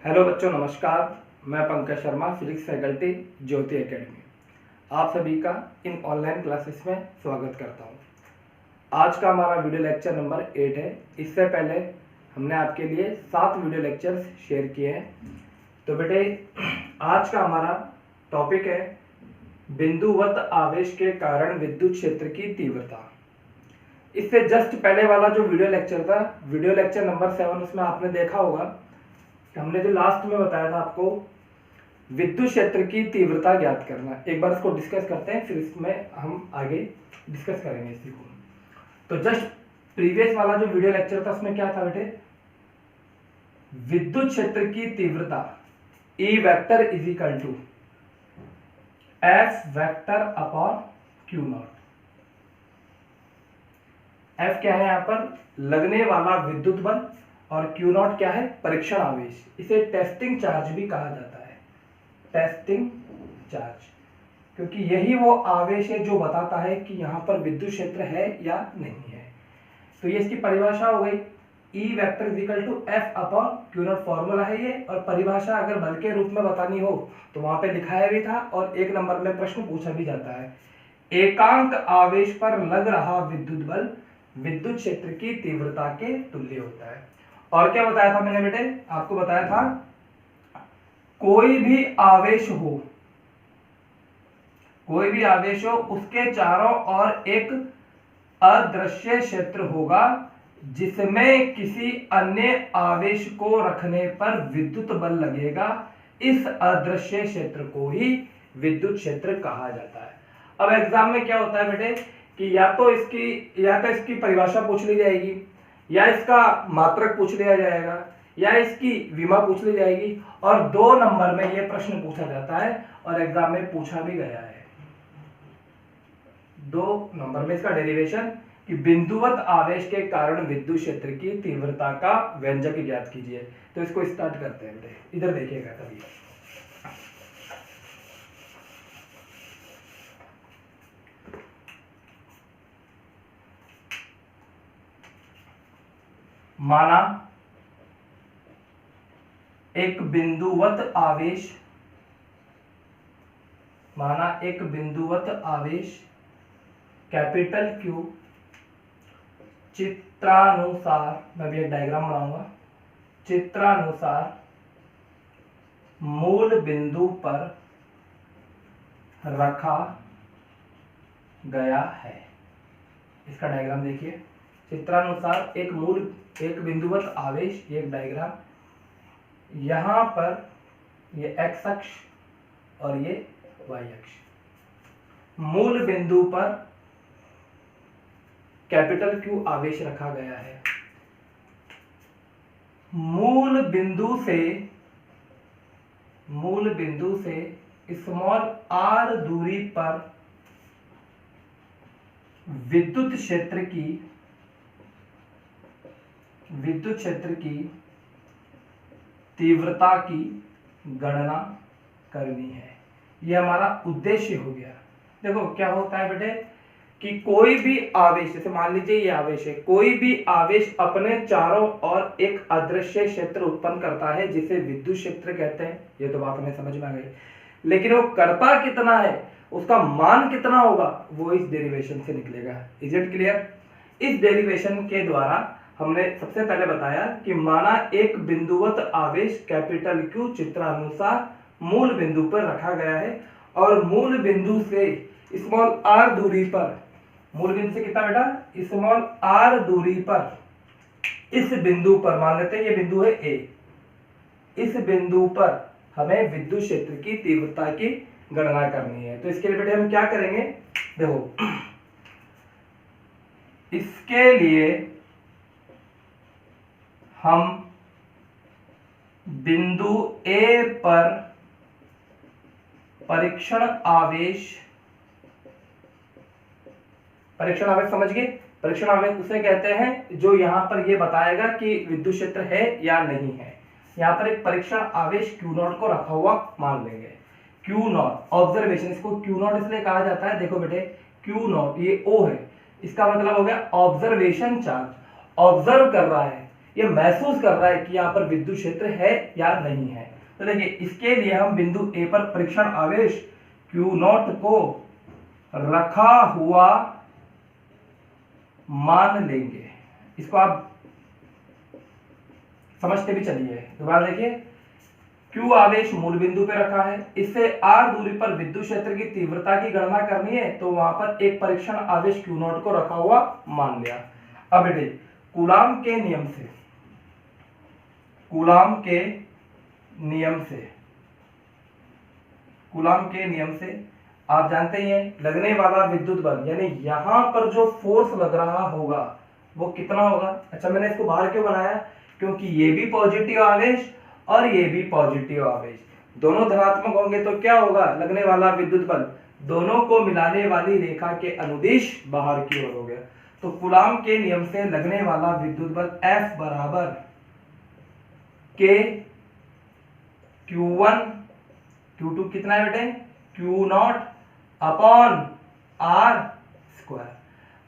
Hello बच्चों, नमस्कार। मैं पंकज शर्मा, फिजिक्स फैकल्टी, ज्योति एकेडमी। आप सभी का इन ऑनलाइन क्लासेस में स्वागत करता हूं। आज का हमारा वीडियो लेक्चर नंबर 8 है। इससे पहले हमने आपके लिए 7 वीडियो लेक्चर्स शेयर किए हैं। तो बेटे, आज का हमारा टॉपिक है बिंदुवत आवेश के कारण विद्युत क्षेत्र की तीव्रता। इससे जस्ट पहले वाला जो वीडियो लेक्चर था, वीडियो लेक्चर नंबर 7, उसमें आपने देखा होगा हमने जो लास्ट में बताया था आपको विद्युत क्षेत्र की तीव्रता ज्ञात करना। एक बार इसको डिस्कस करते हैं, फिर इसमें हम आगे डिस्कस करेंगे इसी को। तो जस्ट प्रीवियस वाला जो वीडियो लेक्चर था उसमें क्या था बेटे, विद्युत क्षेत्र की तीव्रता E vector is equal to F vector upon Q naught. F क्या है यहाँ पर, लगने वाला विद्युत बल, और Q नॉट क्या है, परीक्षण आवेश। इसे टेस्टिंग चार्ज भी कहा जाता है, टेस्टिंग चार्ज, क्योंकि यही वो आवेश है जो बताता है कि यहाँ पर विद्युत क्षेत्र है या नहीं है। तो ये इसकी परिभाषा हो गई, E vector is equal to F upon Q naught, formula है ये। और परिभाषा अगर बल के रूप में बतानी हो तो वहां पे दिखाया भी था, और 1 नंबर में प्रश्न पूछा भी जाता है। एकांक आवेश पर लग रहा विद्युत बल विद्युत क्षेत्र की तीव्रता के तुल्य होता है। और क्या बताया था मैंने बेटे, आपको बताया था कोई भी आवेश हो, उसके चारों ओर एक अदृश्य क्षेत्र होगा जिसमें किसी अन्य आवेश को रखने पर विद्युत बल लगेगा। इस अदृश्य क्षेत्र को ही विद्युत क्षेत्र कहा जाता है। अब एग्जाम में क्या होता है बेटे कि या तो इसकी परिभाषा पूछ ली जाएगी, या इसका मात्रक पूछ लिया जाएगा, या इसकी विमा पूछ ली जाएगी, और 2 नंबर में यह प्रश्न पूछा जाता है और एग्जाम में पूछा भी गया है। 2 नंबर में इसका डेरिवेशन कि बिंदुवत आवेश के कारण विद्युत क्षेत्र की तीव्रता का व्यंजक ज्ञात कीजिए। तो इसको स्टार्ट करते हैं बेटे, इधर देखिएगा कभी। माना एक बिंदुवत आवेश कैपिटल Q चित्रानुसार, मैं भी एक डायग्राम बनाऊंगा, चित्रानुसार मूल बिंदु पर रखा गया है। इसका डायग्राम देखिए, चित्रानुसार एक बिंदुवत आवेश, ये एक डायग्राम, यहां पर ये x अक्ष और ये y अक्ष। मूल बिंदु पर कैपिटल Q आवेश रखा गया है। मूल बिंदु से स्मॉल r दूरी पर विद्युत क्षेत्र की तीव्रता की गणना करनी है। यह हमारा उद्देश्य हो गया। देखो क्या होता है बेटे कि कोई भी आवेश, जैसे मान लीजिए ये आवेश है, कोई भी आवेश अपने चारों ओर एक अदृश्य क्षेत्र उत्पन्न करता है जिसे विद्युत क्षेत्र कहते हैं। ये तो बात हमें समझ में आ गई, लेकिन वो करता कितना है, उसका मान कितना होगा, वो इस डेरिवेशन से निकलेगा। Is it clear? इस डेरिवेशन के द्वारा हमने सबसे पहले बताया कि माना एक बिंदुवत आवेश कैपिटल Q चित्रानुसार मूल बिंदु पर रखा गया है, और मूल बिंदु से स्मॉल r दूरी पर, मूल बिंदु से कितना बेटा, स्मॉल r दूरी पर, इस बिंदु पर मान लेते हैं ये बिंदु है A, इस बिंदु पर हमें विद्युत क्षेत्र की तीव्रता की गणना करनी है। तो इसके लिए बेटे हम क्या करेंगे, देखो इसके लिए हम बिंदु A पर परीक्षण आवेश समझ गए? परीक्षण आवेश उसे कहते हैं जो यहां पर ये बताएगा कि विद्युत क्षेत्र है या नहीं है। यहां पर एक परीक्षण आवेश Q नॉट को रखा हुआ मान लेंगे। Q नॉट ऑब्जर्वेशन, इसको Q नॉट इसलिए कहा जाता है, देखो बेटे Q नॉट ये O है, इसका मतलब हो गया ऑब्जर्वेशन चार्ज, ऑब्जर्व कर रहा है। ये महसूस कर रहा है कि यहाँ पर विद्युत क्षेत्र है या नहीं है। तो देखिए इसके लिए हम बिंदु ए पर परीक्षण आवेश Q0 को रखा हुआ मान लेंगे। इसको आप समझते भी चलिए। दोबारा देखिए, Q आवेश मूल बिंदु पे रखा है, इससे r दूरी पर विद्युत क्षेत्र की तीव्रता की गणना करनी है, तो वहां पर एक परीक्षण आवेश Q0 को रखा हुआ मान लिया। अब बेटे कूलाम के नियम से, कूलाम के नियम से आप जानते ही हैं लगने वाला विद्युत बल, यानी यहां पर जो फोर्स लग रहा होगा वो कितना होगा। अच्छा मैंने इसको बाहर क्यों बनाया, क्योंकि ये भी पॉजिटिव आवेश और ये भी पॉजिटिव आवेश, दोनों धनात्मक होंगे तो क्या होगा, लगने वाला विद्युत बल दोनों को मिलाने वाली रेखा के अनुदिश बाहर की ओर हो गया। तो कूलाम के नियम से लगने वाला विद्युत बल F बराबर K Q1 Q2 कितना है बेटे, Q0 अपॉन R स्क्वायर।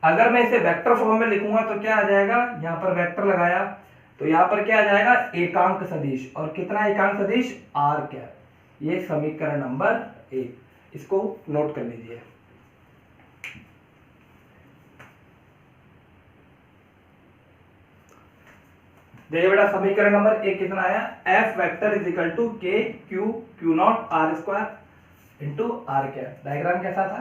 अगर मैं इसे वेक्टर फॉर्म में लिखूंगा तो क्या आ जाएगा, यहां पर वेक्टर लगाया तो यहां पर क्या आ जाएगा, एकांक सदिश, और कितना एकांक सदिश, R क्या। ये समीकरण नंबर 1, इसको नोट कर लीजिए। देखिए बेटा समीकरण नंबर 1 कितना आया, F vector is equal to K Q Q0 R square into R क्या। डायग्राम कैसा था,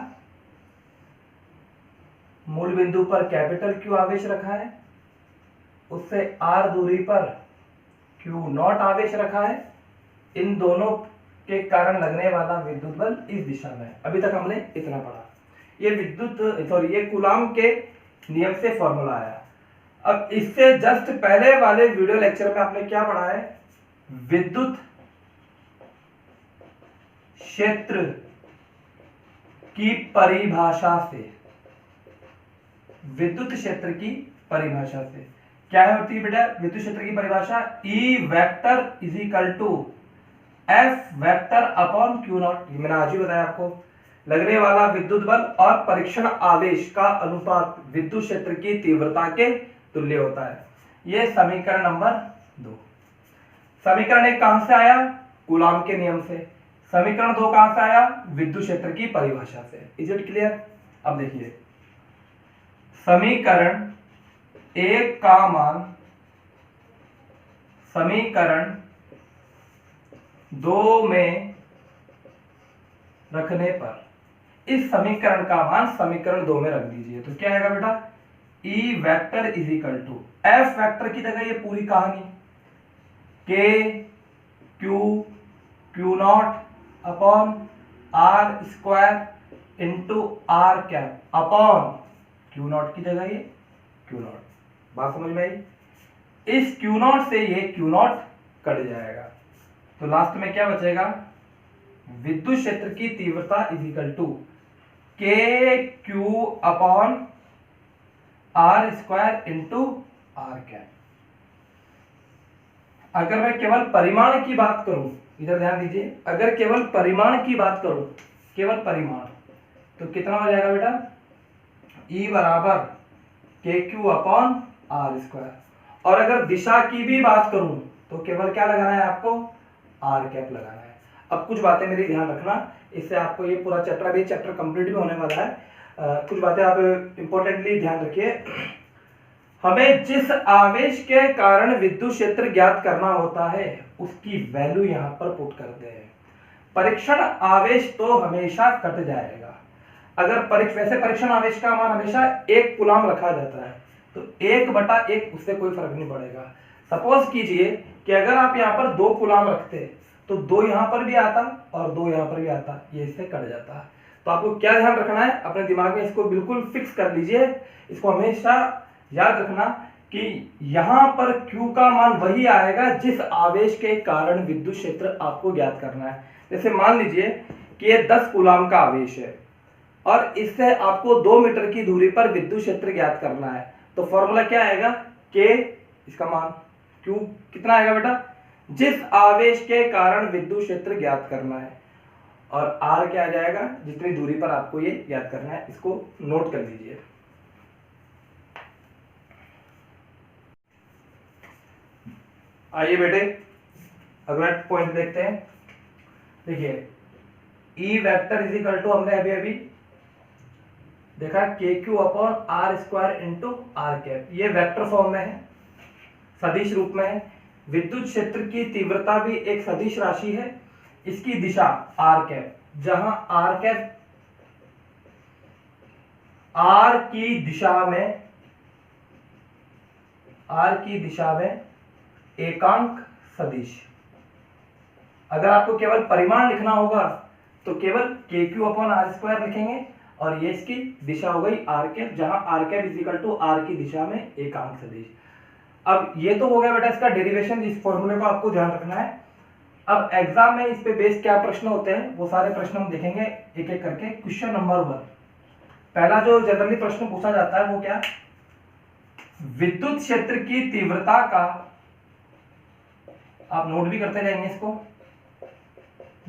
मूल बिंदु पर कैपिटल Q आवेश रखा है, उससे R दूरी पर Q0 आवेश रखा है, इन दोनों के कारण लगने वाला विद्युत बल इस दिशा में। अभी तक हमने इतना पढ़ा, ये कूलाम के नियम से फॉर्मूला आया। अब इससे जस्ट पहले वाले वीडियो लेक्चर में आपने क्या पढ़ा है, विद्युत क्षेत्र की परिभाषा से, विद्युत क्षेत्र की परिभाषा से क्या होती है बेटा, विद्युत क्षेत्र की परिभाषा E vector is equal to F vector upon Q0। मैंने आज ही बताया आपको, लगने वाला विद्युत बल और परीक्षण आवेश का अनुपात विद्युत क्षेत्र की तीव्रता के तुल्य होता है। यह समीकरण नंबर 2। समीकरण 1 कहां से आया, कूलाम के नियम से। समीकरण 2 कहां से आया, विद्युत क्षेत्र की परिभाषा से। Is it clear. अब देखिए समीकरण 1 का मान समीकरण 2 में रखने पर, इस समीकरण का मान समीकरण 2 में रख दीजिए तो क्या आएगा बेटा, E vector is equal to F vector की जगह ये पूरी कहानी K Q Q0 upon R square into R cap upon Q0 की जगह ये Q0। बात समझ में आई। इस Q0 से ये Q0 कट जाएगा तो लास्ट में क्या बचेगा, विद्युत क्षेत्र की तीव्रता is equal to K Q upon R square into R cap. अगर मैं केवल परिमाण की बात करूं, इधर ध्यान दीजिए, अगर केवल परिमाण की बात करूं, केवल परिमाण, तो कितना हो जाएगा बेटा, E बराबर KQ अपॉन R स्क्वायर। और अगर दिशा की भी बात करूं तो केवल क्या लगाना है आपको, R कैप लगाना है। अब कुछ बातें मेरी ध्यान रखना, इससे आपको ये पूरा चैप्टर भी कंप्लीट भी होने वाला है। कुछ बातें आप इंपॉर्टेंटली ध्यान रखिए। हमें जिस आवेश के कारण विद्युत क्षेत्र ज्ञात करना होता है उसकी वैल्यू यहां पर पुट करते हैं। परीक्षण आवेश तो हमेशा कट जाएगा। अगर वैसे परीक्षण आवेश का मान हमेशा 1 कूलाम रखा जाता है, तो 1/1 उससे कोई फर्क नहीं पड़ेगा। सपोज कीजिए कि अगर आप यहाँ पर 2 कूलाम रखते तो 2 यहाँ पर भी आता और 2 यहाँ पर भी आता, ये इससे कट जाता। तो आपको क्या ध्यान रखना है, अपने दिमाग में इसको बिल्कुल फिक्स कर लीजिए, इसको हमेशा याद रखना कि यहां पर Q का मान वही आएगा जिस आवेश के कारण विद्युत क्षेत्र आपको ज्ञात करना है। जैसे मान लीजिए कि ये 10 कूलाम का आवेश है और इससे आपको 2 मीटर की दूरी पर विद्युत क्षेत्र ज्ञात करना है, तो फॉर्मूला क्या आएगा, K इसका मान, Q कितना आएगा बेटा, जिस आवेश के कारण विद्युत क्षेत्र ज्ञात करना है, और R क्या आ जाएगा, जितनी दूरी पर आपको ये ज्ञात करना है। इसको नोट कर लीजिए। आइए बेटे अगला पॉइंट देखते हैं। देखिए E vector is equal to, हमने अभी अभी देखा K Q upon R square into R cap, ये वेक्टर फॉर्म में है, सदिश रूप में है। विद्युत क्षेत्र की तीव्रता भी एक सदिश राशि है, इसकी दिशा आर कैप, जहां आर कैप आर की दिशा में एकांक सदिश। अगर आपको केवल परिमाण लिखना होगा तो केवल के क्यू अपॉन आर स्क्वायर लिखेंगे, और ये इसकी दिशा हो गई आर कैप, जहां R cap is equal to R की दिशा में एकांक सदिश। अब ये तो हो गया बेटा इसका डेरिवेशन, इस फॉर्मूले को आपको ध्यान रखना है। अब एग्जाम में इस पे बेस क्या प्रश्न होते हैं वो सारे प्रश्न हम देखेंगे एक एक करके। क्वेश्चन नंबर 1, पहला जो जनरली प्रश्न पूछा जाता है वो क्या, विद्युत क्षेत्र की तीव्रता का, आप नोट भी करते जाएंगे इसको,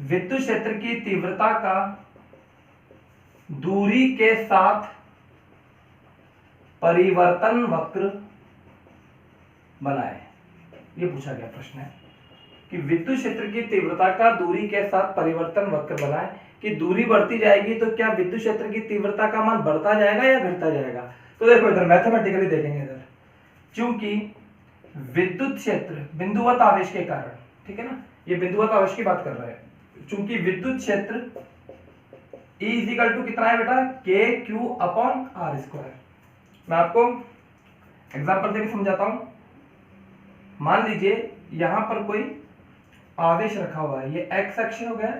विद्युत क्षेत्र की तीव्रता का दूरी के साथ परिवर्तन वक्र बनाए। ये पूछा गया प्रश्न है कि विद्युत क्षेत्र की तीव्रता का दूरी के साथ परिवर्तन वक्र बनाए, कि दूरी बढ़ती जाएगी तो क्या विद्युत क्षेत्र की तीव्रता का मान बढ़ता जाएगा या घटता जाएगा। तो देखो इधर मैथमेटिकली देखेंगे, इधर चूंकि विद्युत क्षेत्र बिंदुवत आवेश के कारण, ठीक है ना, ये बिंदुवत आवेश की बात कर रहे हैं, चूंकि विद्युत क्षेत्र E इज इक्वल टू कितना है बेटा, के क्यू अपॉन आर स्क्वायर। मैं आपको एग्जांपल देके समझाता हूं। मान लीजिए यहां पर कोई आवेश रखा हुआ है, ये एक्स अक्ष हो गया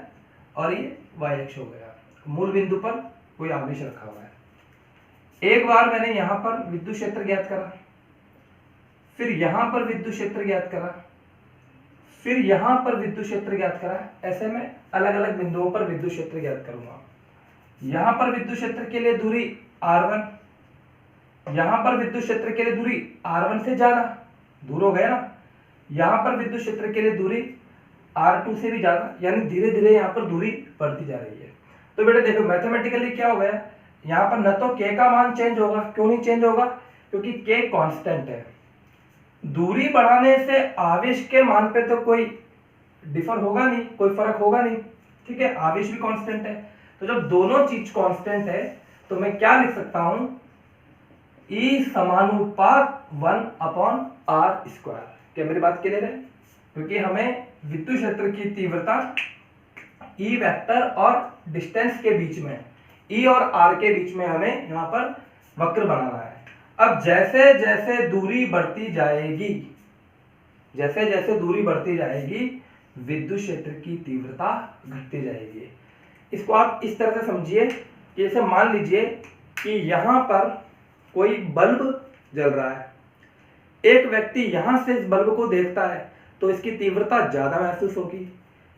और ये वाई अक्ष हो गया, मूल बिंदु पर कोई आवेश रखा हुआ है। एक बार मैंने यहां पर विद्युत क्षेत्र ज्ञात करा, फिर यहां पर विद्युत क्षेत्र ज्ञात करा, फिर यहां पर विद्युत क्षेत्र ज्ञात करा, ऐसे में अलग अलग बिंदुओं पर विद्युत क्षेत्र ज्ञात करूंगा। यहां पर विद्युत क्षेत्र के लिए दूरी r1, यहां पर विद्युत क्षेत्र के लिए दूरी r1 से ज्यादा, दूर हो गया ना, यहां पर विद्युत क्षेत्र के लिए दूरी r2 से भी ज्यादा, यानी धीरे धीरे यहां पर दूरी बढ़ती जा रही है। तो बेटे देखो मैथमेटिकली क्या हो गया, यहां पर न तो k का मान चेंज होगा, क्यों नहीं चेंज होगा, क्योंकि k कांस्टेंट है। दूरी बढ़ाने से आवेश के मान पे तो कोई डिफर होगा नहीं, कोई फर्क होगा नहीं, ठीक है, आवेश भी कांस्टेंट है। तो जब दोनों चीज कांस्टेंट है तो मैं क्या लिख सकता हूं, E समानुपात 1 अपॉन आर स्क्वायर। क्या मेरी बात क्लियर है, क्योंकि हमें विद्युत क्षेत्र की तीव्रता E वेक्टर और डिस्टेंस के बीच में, E और R के बीच में हमें यहां पर वक्र बनाना है। अब जैसे जैसे दूरी बढ़ती जाएगी, जैसे जैसे दूरी बढ़ती जाएगी विद्युत क्षेत्र की तीव्रता घटती जाएगी। इसको आप इस तरह से समझिए कि जैसे मान लीजिए कि यहां पर कोई बल्ब जल रहा है, एक व्यक्ति यहां से इस बल्ब को देखता है तो इसकी तीव्रता ज्यादा महसूस होगी,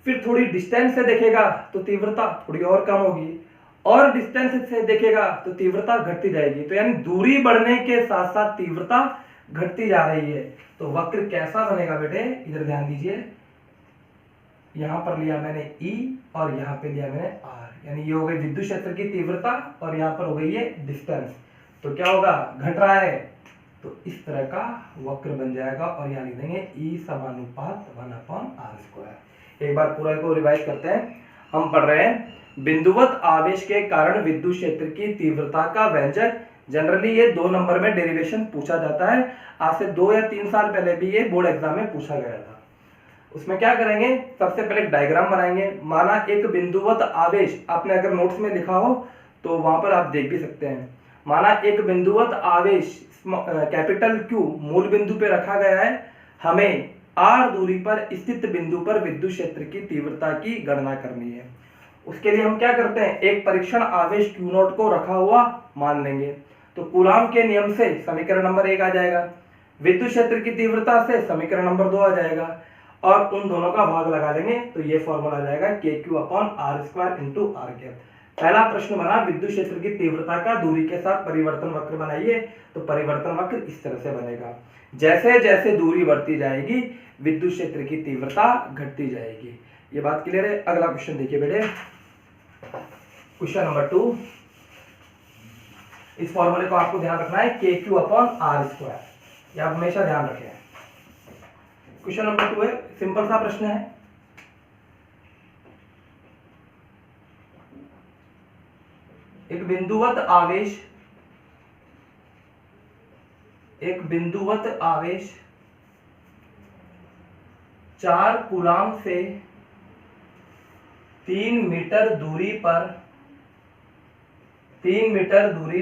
फिर थोड़ी डिस्टेंस से देखेगा तो तीव्रता थोड़ी और कम होगी, और डिस्टेंस से देखेगा तो तीव्रता घटती जाएगी। तो यानी दूरी बढ़ने के साथ साथ तीव्रता घटती जा रही है। तो वक्र कैसा बनेगा बेटे, इधर ध्यान दीजिए, यहां पर लिया मैंने E और यहां पे लिया मैंने R, यानी ये हो गई विद्युत क्षेत्र की तीव्रता और यहां पर हो गई ये डिस्टेंस। तो क्या होगा, घट रहा है, तो इस तरह का वक्र बन जाएगा और यहां लिख देंगे E समानुपात 1 अपॉन आर स्क्वायर। एक बार पूरा को रिवाइज करते हैं। हम पढ़ रहे हैं बिंदुवत आवेश के कारण विद्युत क्षेत्र की तीव्रता का व्यंजक। जनरली ये 2 नंबर में डेरिवेशन पूछा जाता है, आज से 2 या 3 साल पहले भी ये बोर्ड एग्जाम में पूछा गया था। उसमें क्या करेंगे, सबसे पहले एक डायग्राम बनाएंगे। माना एक बिंदुवत आवेश, आपने अगर नोट्स में लिखा हो तो वहां पर आप देख भी सकते हैं। माना एक बिंदुवत आवेश कैपिटल Q मूल बिंदु पे रखा गया है, हमें R दूरी पर स्थित बिंदु पर विद्युत क्षेत्र की तीव्रता की गणना करनी है। उसके लिए हम क्या करते हैं, एक परीक्षण आवेश Q0 को रखा हुआ मान लेंगे। तो कूलाम के नियम से समीकरण नंबर 1 आ जाएगा, विद्युत क्षेत्र की तीव्रता से समीकरण नंबर 2 आ जाएगा, और उन दोनों का भाग लगा देंगे तो ये फॉर्मूला आ जाएगा KQ upon R square into R cap. पहला प्रश्न बना विद्युत क्षेत्र की तीव्रता का दूरी के साथ परिवर्तन वक्र बनाइए। तो परिवर्तन वक्र इस तरह से बनेगा, जैसे जैसे दूरी बढ़ती जाएगी विद्युत क्षेत्र की तीव्रता घटती जाएगी। ये बात क्लियर है। अगला क्वेश्चन देखिए बेटे, क्वेश्चन नंबर 2। इस फॉर्मूले को आपको ध्यान रखना है, KQ अपॉन आर स्क्वायर, ये आप हमेशा ध्यान रखें। क्वेश्चन नंबर 2 है, सिंपल सा प्रश्न है। एक बिंदुवत आवेश 4 कूलाम से 3 मीटर दूरी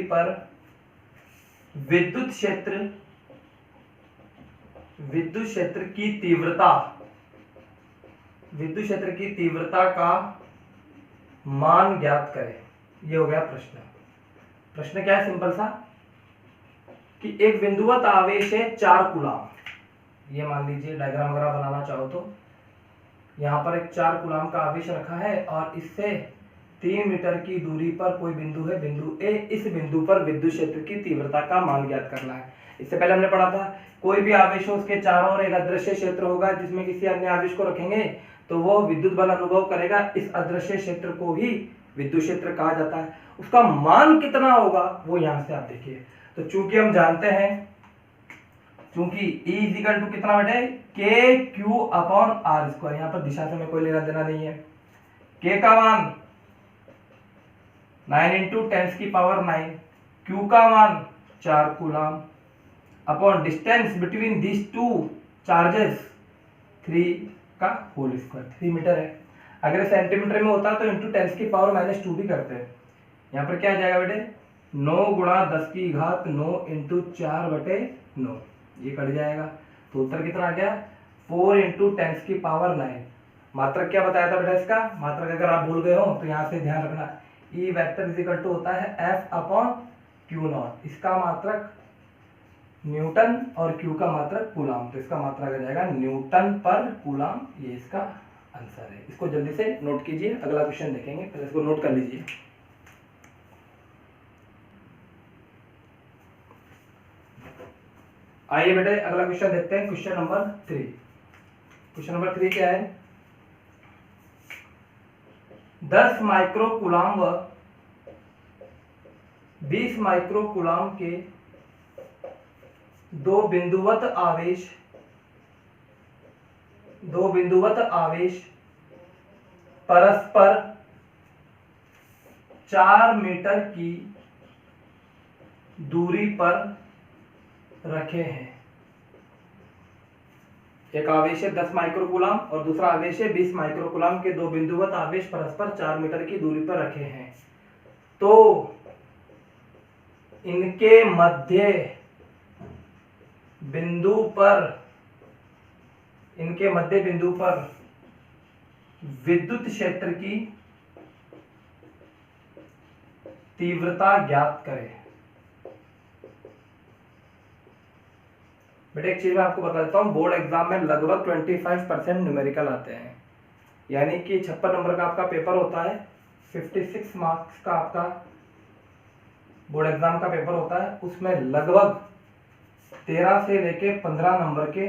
पर विद्युत क्षेत्र की तीव्रता का मान ज्ञात करें। ये हो गया प्रश्न क्या है, सिंपल सा कि एक बिंदुवत आवेश है 4 कूलाम। ये मान लीजिए डायग्राम वगैरह बनाना चाहो तो यहाँ पर एक 4 कूलाम का आवेश रखा है और इससे 3 मीटर की दूरी पर कोई बिंदु है, बिंदु ए। इस बिंदु पर विद्युत क्षेत्र की तीव्रता का मान ज्ञात करना है। इससे पहले हमने पढ़ा था कोई भी आवेश हो उसके चारों ओर एक अदृश्य क्षेत्र होगा, जिसमें किसी अन्य आवेश को रखेंगे तो वो विद्युत बल अनुभव करेगा। इस अदृश्य क्षेत्र को ही विद्युत क्षेत्र कहा जाता है। उसका मान कितना होगा वो यहाँ से आप देखिए। तो चूंकि हम जानते हैं, चूंकि E इक्वल टू कितना बेटे के क्यू अपॉन आर स्क्वायर, यहाँ पर दिशा से हमें कोई लेना देना नहीं है। के का मान 9 इंटू 10⁹, क्यू का मान 4 coulomb upon distance between this two charges 3 का होल स्क्वायर, 3 मीटर है। अगर सेंटीमीटर में होता तो इंटू 10⁻² भी करते हैं। यहाँ पर क्या आ जाएगा बेटे 9 गुणा 10⁻9 इंटू 4/9, ये कट जाएगा। तो उत्तर कितना आ गया 4 इंटू 10⁹। मात्रक क्या बताया था बेटा इसका, मात्रक अगर आप भूल गए हो तो यहाँ से ध्यान रखना, E vector is equal to होता है F अपॉन Q0। इसका मात्रक न्यूटन और Q का मात्रक कूलाम, तो इसका मात्रक आ जाएगा न्यूटन पर कूलाम। ये इसका आंसर है। इसको जल्दी से नोट कीजिए, अगला क्वेश्चन देखेंगे, पहले इसको नोट कर लीजिए। आइए बेटे अगला क्वेश्चन देखते हैं, क्वेश्चन नंबर 3। क्वेश्चन नंबर 3 क्या है, 10 माइक्रो कूलाम व 20 माइक्रो कूलाम के दो बिंदुवत आवेश परस्पर 4 मीटर की दूरी पर रखे हैं। एक आवेश है 10 माइक्रोकूलाम और दूसरा आवेश है 20 माइक्रोकूलाम के दो बिंदुवत आवेश परस्पर 4 मीटर की दूरी पर रखे हैं। तो इनके मध्य बिंदु पर विद्युत क्षेत्र की तीव्रता ज्ञात करें। बेटे एक चीज मैं आपको बता देता हूँ, बोर्ड एग्जाम में लगभग 25% न्यूमेरिकल आते हैं, यानी कि 56 नंबर का आपका पेपर होता है, 56 मार्क्स का आपका बोर्ड एग्जाम का पेपर होता है। उसमें लगभग 13 से लेके 15 नंबर के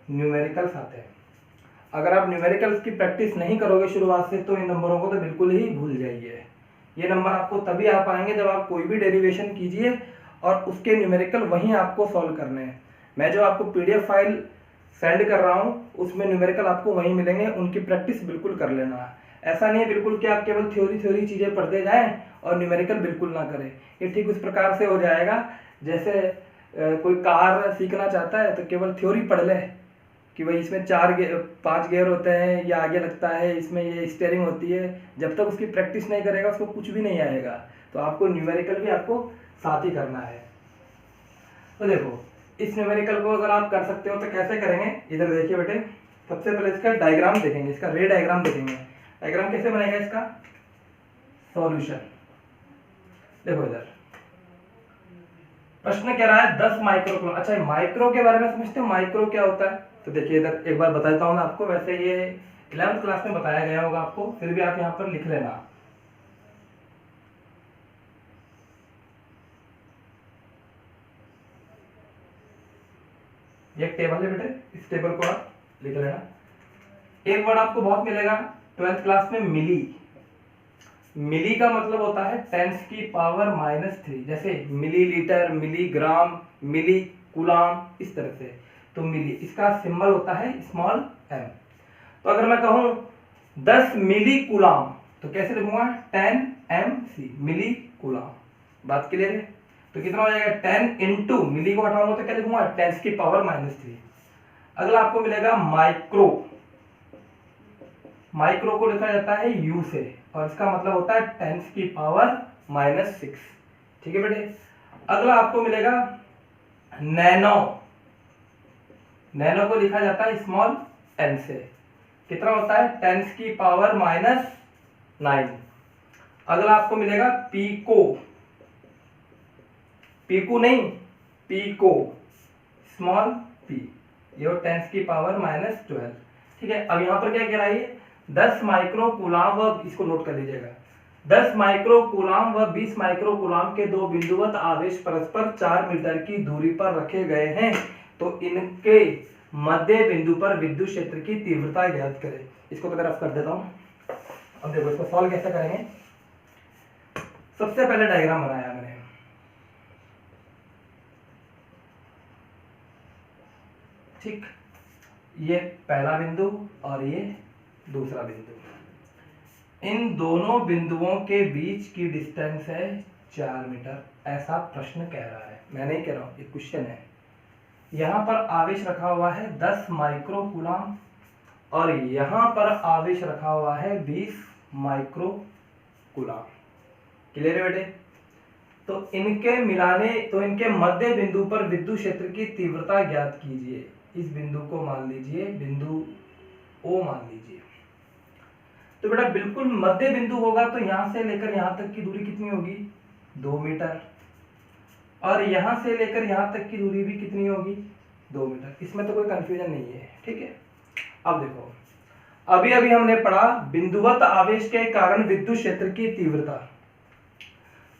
न्यूमेरिकल्स आते हैं। अगर आप न्यूमेरिकल्स की प्रैक्टिस नहीं करोगे शुरुआत से तो इन नंबरों को तो बिल्कुल ही भूल जाइए। ये नंबर आपको तभी आ पाएंगे जब आप कोई भी डेरिवेशन कीजिए और उसके न्यूमेरिकल वहीं आपको सॉल्व करने हैं। मैं जो आपको PDF फाइल सेंड कर रहा हूँ उसमें न्यूमेरिकल आपको वहीं मिलेंगे, उनकी प्रैक्टिस बिल्कुल कर लेना। ऐसा नहीं है बिल्कुल कि आप केवल थ्योरी चीजें पढ़ते जाएं और न्यूमेरिकल बिल्कुल ना करें। ये ठीक उस प्रकार से हो जाएगा जैसे कोई कार सीखना चाहता है तो केवल थ्योरी पढ़ ले कि भाई इसमें 5 गियर होते हैं, या आगे लगता है, इसमें ये स्टीयरिंग होती है। जब तक उसकी प्रैक्टिस नहीं करेगा उसको कुछ भी नहीं आएगा। तो आपको न्यूमेरिकल भी आपको साथ ही करना है। तो देखो इस न्यूमेरिकल को अगर आप कर सकते हो तो कैसे करेंगे, इधर देखिए बेटे। सबसे पहले इसका डायग्राम देखेंगे, इसका रे डायग्राम देखेंगे। डायग्राम कैसे बनेगा इसका, सॉल्यूशन। देखो इधर प्रश्न कह रहा है 10 माइक्रो। अच्छा माइक्रो के बारे में समझते हो, माइक्रो क्या होता है? तो देखिए इधर एक बार बता देता हूँ ना आपको, वैसे ये 11th क्लास में बताया गया होगा आपको, फिर भी आप यहाँ पर लिख लेना। ये एक टेबल है बेटे, इस टेबल को आप लिख लेना। एक वर्ड आपको बहुत मिलेगा 12th क्लास में, मिली। मिली का मतलब होता है 10⁻⁻3, जैसे मिलीलीटर, मिलीग्राम, मिली कूलाम, इस तरह से। तो मिली, इसका सिंबल होता है स्मॉल m। तो अगर मैं कहूं 10 मिली कूलाम तो कैसे लिखूंगा 10 mc मिली कूलाम। बात क्लियर है? तो कितना हो जाएगा 10 इंटू मिली को हटाना तो क्या लिखूंगा 10 की पावर -3। अगला आपको मिलेगा माइक्रो। माइक्रो को लिखा जाता है यू से और इसका मतलब होता है 10 की पावर -6। ठीक है बेटे। अगला आपको मिलेगा नैनो। नैनो को लिखा जाता है स्मॉल n से, कितना होता है 10 की पावर -9। अगला आपको मिलेगा पीको। पीको नहीं, पीको स्मॉल p, ये 10 की पावर -12। ठीक है। अब यहां पर क्या कह रहा है 10 माइक्रो कूलाम व, इसको नोट कर लीजिएगा, 10 माइक्रो कूलाम व 20 माइक्रो कूलाम के दो बिंदुवत आवेश परस्पर 4 मीटर की दूरी पर रखे गए हैं, तो इनके मध्य बिंदु पर विद्युत क्षेत्र की तीव्रता ज्ञात करें। इसको तो मैं रफ कर देता हूं। अब देखो इसको सॉल्व कैसे करेंगे। सबसे पहले डायग्राम बनाया मैंने, ठीक, ये पहला बिंदु और ये दूसरा बिंदु। इन दोनों बिंदुओं के बीच की डिस्टेंस है 4 मीटर, ऐसा प्रश्न कह रहा है। मैं नहीं कह रहा हूं, ये क्वेश्चन है। यहां पर आवेश रखा हुआ है 10 माइक्रो कूलाम और यहां पर आवेश रखा हुआ है 20 माइक्रो कूलाम। क्लियर है बेटे? तो इनके मिलाने, तो इनके मध्य बिंदु पर विद्युत क्षेत्र की तीव्रता ज्ञात कीजिए। इस बिंदु को मान लीजिए बिंदु O मान लीजिए। तो बेटा बिल्कुल मध्य बिंदु होगा तो यहां से लेकर यहां तक की दूरी कितनी होगी 2 मीटर, और यहां से लेकर यहां तक की दूरी भी कितनी होगी 2 मीटर। इसमें तो कोई कंफ्यूजन नहीं है। ठीक है। अब देखो, अभी अभी हमने पढ़ा बिंदुवत आवेश के कारण विद्युत क्षेत्र की तीव्रता।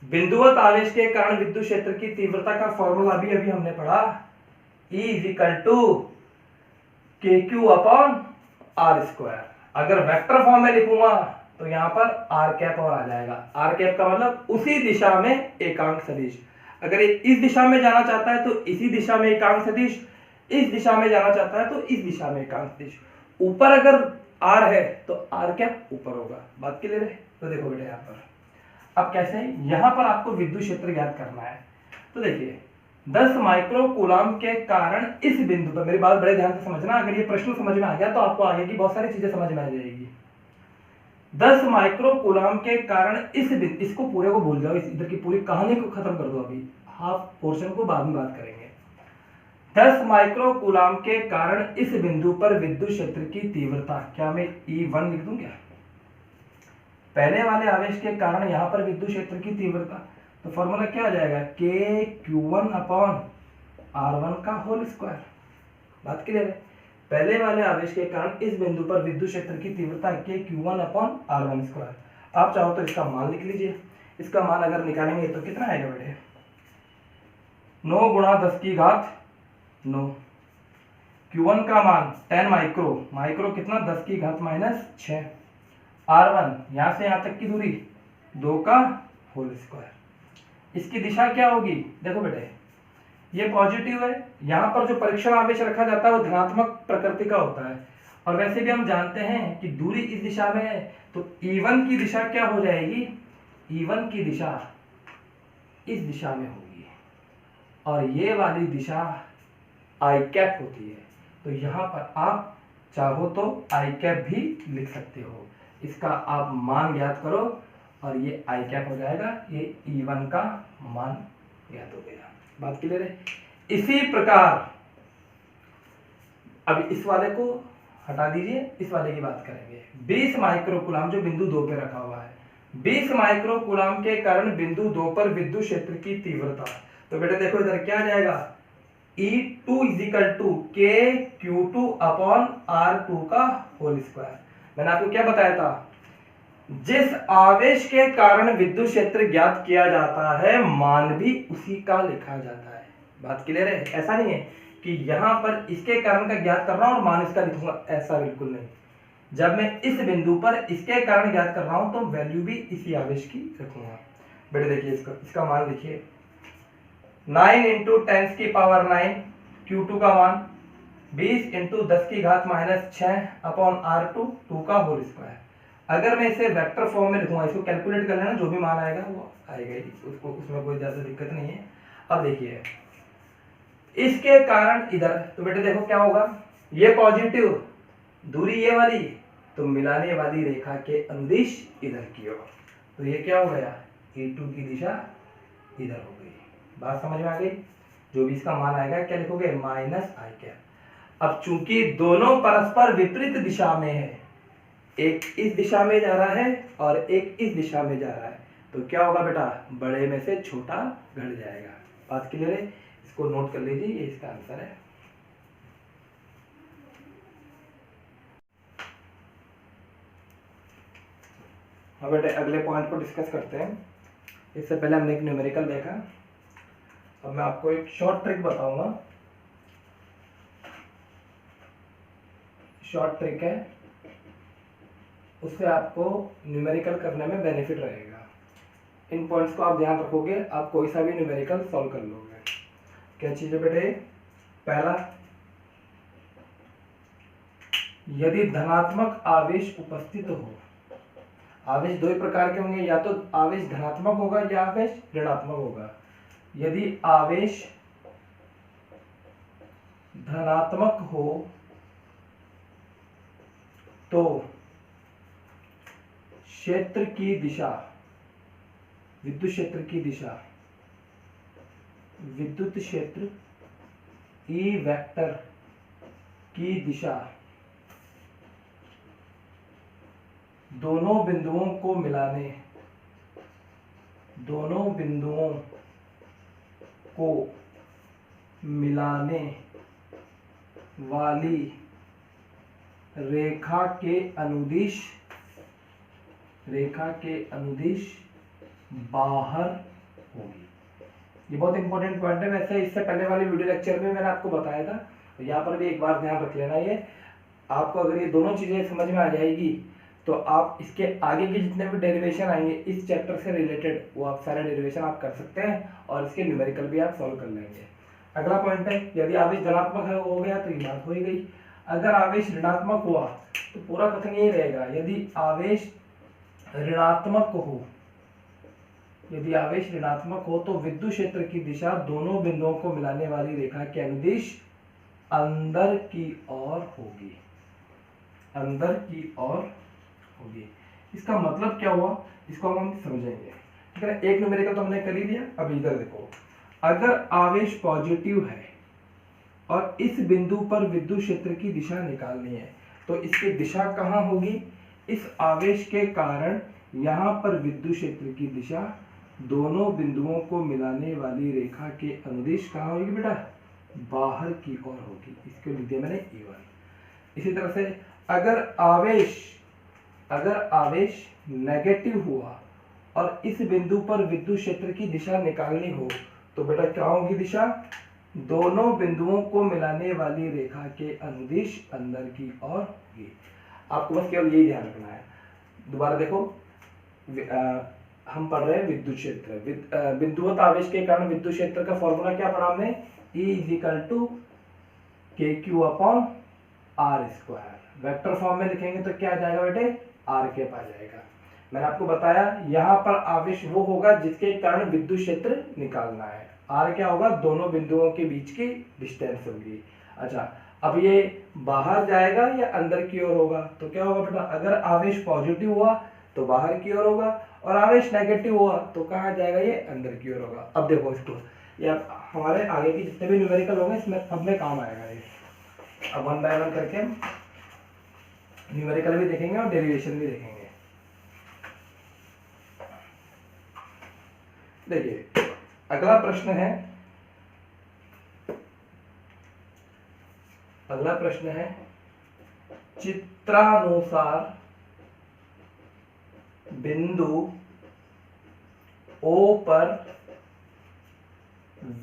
बिंदुवत आवेश के कारण विद्युत क्षेत्र की तीव्रता का फॉर्मूला अभी अभी हमने पढ़ा, E = KQ/R²। अगर वेक्टर फॉर्म में लिखूंगा तो यहां पर r कैप और आ जाएगा। r कैप का मतलब उसी दिशा में एकांक सदिश। अगर इस दिशा में जाना चाहता है तो इसी दिशा में एकांक सदिश, इस दिशा में जाना चाहता है तो इस दिशा में एकांक सदिश। ऊपर अगर r है तो r कैप ऊपर होगा। बात क्लियर है? तो देखो बेटा यहां पर अब कैसे, यहां पर आपको विद्युत क्षेत्र ज्ञात करना है। तो देखिए 10 माइक्रो कूलाम के कारण इस बिंदु पर, मेरी बात बड़े ध्यान से समझना, अगर ये प्रश्न समझ में आ गया तो आपको आगे की बहुत सारी चीजें समझ में आ जाएगी। 10 माइक्रो कूलाम के कारण इस बिंदु, इसको पूरे को भूल जाओ, इधर की पूरी कहानी को खत्म कर दो, अभी हाफ पोर्शन को बाद में बात करेंगे। 10 माइक्रो कूलाम के कारण इस बिंदु पर विद्युत क्षेत्र की तीव्रता, क्या मैं E1 लिख दूं क्या? पहले वाले आवेश के कारण यहां पर विद्युत क्षेत्र की तीव्रता, तो फॉर्मूला क्या हो जाएगा KQ1/R1²। बात क्लियर है? पहले वाले आवेश के कारण इस बिंदु पर विद्युत क्षेत्र की तीव्रता KQ1/R1²। आप चाहो तो इसका मान लिख लीजिए। इसका मान अगर निकालेंगे तो कितना आएगा बेटे 9 × 10⁻9। Q1 का मान 10 माइक्रो, माइक्रो कितना 10⁻⁻6। R1 यहां से यहां तक की दूरी 2²। इसकी दिशा क्या होगी? देखो बेटे ये पॉजिटिव है, यहां पर जो परीक्षण आवेश रखा जाता है वो धनात्मक प्रकृति का होता है, और वैसे भी हम जानते हैं कि दूरी इस दिशा में है, तो E1 की दिशा क्या हो जाएगी? E1 की दिशा इस दिशा में होगी, और ये वाली दिशा I कैप होती है। तो यहां पर आप चाहो तो I कैप भी लिख सकते हो। इसका आप मान ज्ञात करो और ये I कैप हो जाएगा, ये E1 का मान ज्ञात हो गया। बात क्लियर है? इसी प्रकार अब इस वाले को हटा दीजिए, इस वाले की बात करेंगे। 20 माइक्रो कूलाम जो बिंदु 2 पे रखा हुआ है, 20 माइक्रो कूलाम के कारण बिंदु 2 पर विद्युत क्षेत्र की तीव्रता। तो बेटे देखो इधर क्या आ जाएगा E2 = KQ2/R2²। मैंने आपको क्या बताया था, जिस आवेश के कारण विद्युत क्षेत्र ज्ञात किया जाता है मान भी उसी का लिखा जाता है। बात क्लियर है? ऐसा नहीं है कि यहां पर इसके कारण का ज्ञात कर रहा हूं और मान इसका लिखूंगा, ऐसा बिल्कुल नहीं। जब मैं इस बिंदु पर इसके कारण ज्ञात कर रहा हूं तो वैल्यू भी इसी आवेश की रखूंगा। बेटे देखिए इसका मान लिखिए 9 × 10⁻⁹ Q2 का मान, 20 इंटू 10 की घात -6 अपॉन R2 2 का होल स्क्वायर। अगर मैं इसे वेक्टर फॉर्म में लिखूंगा, इसको कैलकुलेट कर लेना, जो भी मान आएगा वो आएगा ही, उसको उसमें कोई ज़्यादा दिक्कत नहीं है। अब देखिए इसके कारण इधर, तो बेटे देखो क्या होगा, ये पॉजिटिव दूरी ये वाली, तो मिलाने वाली रेखा के अनुदिश इधर की ओर, तो ये क्या हो गया, E2 की दिशा इधर हो गई। बात समझ में आ गई। जो भी इसका मान आएगा क्या लिखोगे, -i। अब चूंकि दोनों परस्पर विपरीत दिशा में है, एक इस दिशा में जा रहा है और एक इस दिशा में जा रहा है, तो क्या होगा बेटा, बड़े में से छोटा घट जाएगा। बात क्लियर है, इसको नोट कर लीजिए, ये इसका आंसर है। अब बेटे अगले पॉइंट को डिस्कस करते हैं। इससे पहले हमने एक न्यूमेरिकल देखा, अब मैं आपको एक शॉर्ट ट्रिक बताऊंगा। शॉर्ट ट्रिक है, उससे आपको न्यूमेरिकल करने में बेनिफिट रहेगा। इन पॉइंट्स को आप ध्यान रखोगे, आप कोई सा भी न्यूमेरिकल सॉल्व कर लोगे। क्या चीज है बेटे, पहला, यदि धनात्मक आवेश उपस्थित हो, आवेश दो ही प्रकार के होंगे, या तो आवेश धनात्मक होगा या आवेश ऋणात्मक होगा। यदि आवेश धनात्मक हो तो क्षेत्र की दिशा, विद्युत क्षेत्र की दिशा, विद्युत क्षेत्र ई वेक्टर की दिशा दोनों बिंदुओं को मिलाने, दोनों बिंदुओं को मिलाने वाली रेखा के अनुदिश, रेखा के अनुदिश बाहर होगी। ये बहुत इंपॉर्टेंट पॉइंट है। वैसे इससे पहले वाले वीडियो लेक्चर में मैंने आपको बताया था, तो यहाँ पर भी एक बार ध्यान रख लेना। ये आपको अगर ये दोनों चीजें समझ में आ जाएगी तो आप इसके आगे के जितने भी डेरिवेशन आएंगे इस चैप्टर से रिलेटेड, वो आप सारे डेरिवेशन आप कर सकते हैं और इसके न्यूमेरिकल भी आप सॉल्व कर लेंगे। अगला पॉइंट है, यदि आवेश धनात्मक हो गया तो ये बात हो ही गई। अगर आवेश ऋणात्मक हुआ तो पूरा कथन यही रहेगा, यदि आवेश ऋणात्मक हो, यदि आवेश ऋणात्मक हो तो विद्युत क्षेत्र की दिशा दोनों बिंदुओं को मिलाने वाली रेखा के अनुदिश अंदर की ओर होगी, अंदर की ओर होगी। इसका मतलब क्या हुआ, इसको हम समझेंगे। ठीक है, एक न्यूमेरिकल तो हमने कर ही दिया। अब इधर देखो, अगर आवेश पॉजिटिव है और इस बिंदु पर विद्युत क्षेत्र की दिशा निकालनी है, तो इसकी दिशा कहाँ होगी, इस आवेश के कारण यहाँ पर विद्युत क्षेत्र की दिशा दोनों बिंदुओं को मिलाने वाली रेखा के अनुदिश कहाँ होगी बेटा, बाहर की ओर होगी। इसको लिख दिया मैंने E1। इसी तरह से अगर आवेश नेगेटिव हुआ और इस बिंदु पर विद्युत क्षेत्र की दिशा निकालनी हो, तो बेटा क्या होगी दिशा, दोनों बिंदुओं को मिलाने वाली रेखा के अनुदिश अंदर की ओर होगी। आपको बस केवल यही ध्यान रखना है। दोबारा देखो, हम पढ़ रहे हैं विद्युत क्षेत्र, बिंदुवत आवेश के कारण विद्युत क्षेत्र का फॉर्मूला क्या पढ़ा हमने, E = KQ/R²। वेक्टर फॉर्म में लिखेंगे तो क्या आ जाएगा बेटे, R आ जाएगा। मैंने आपको बताया यहाँ पर आवेश वो होगा जिसके कारण विद्युत क्षेत्र निकालना है। R क्या होगा, दोनों बिंदुओं के बीच की डिस्टेंस होगी। अच्छा, अब ये बाहर जाएगा या अंदर की ओर होगा, तो क्या होगा बेटा, अगर आवेश पॉजिटिव हुआ तो बाहर की ओर होगा और आवेश नेगेटिव हुआ तो कहाँ जाएगा, ये अंदर की ओर होगा। अब देखो इसको, ये हमारे आगे की जितने भी न्यूमेरिकल होंगे इसमें अब में काम आएगा ये। अब 1 बाय 1 करके न्यूमेरिकल भी देखेंगे और डेरिवेशन भी देखेंगे। देखिए अगला प्रश्न है, चित्रानुसार बिंदु O पर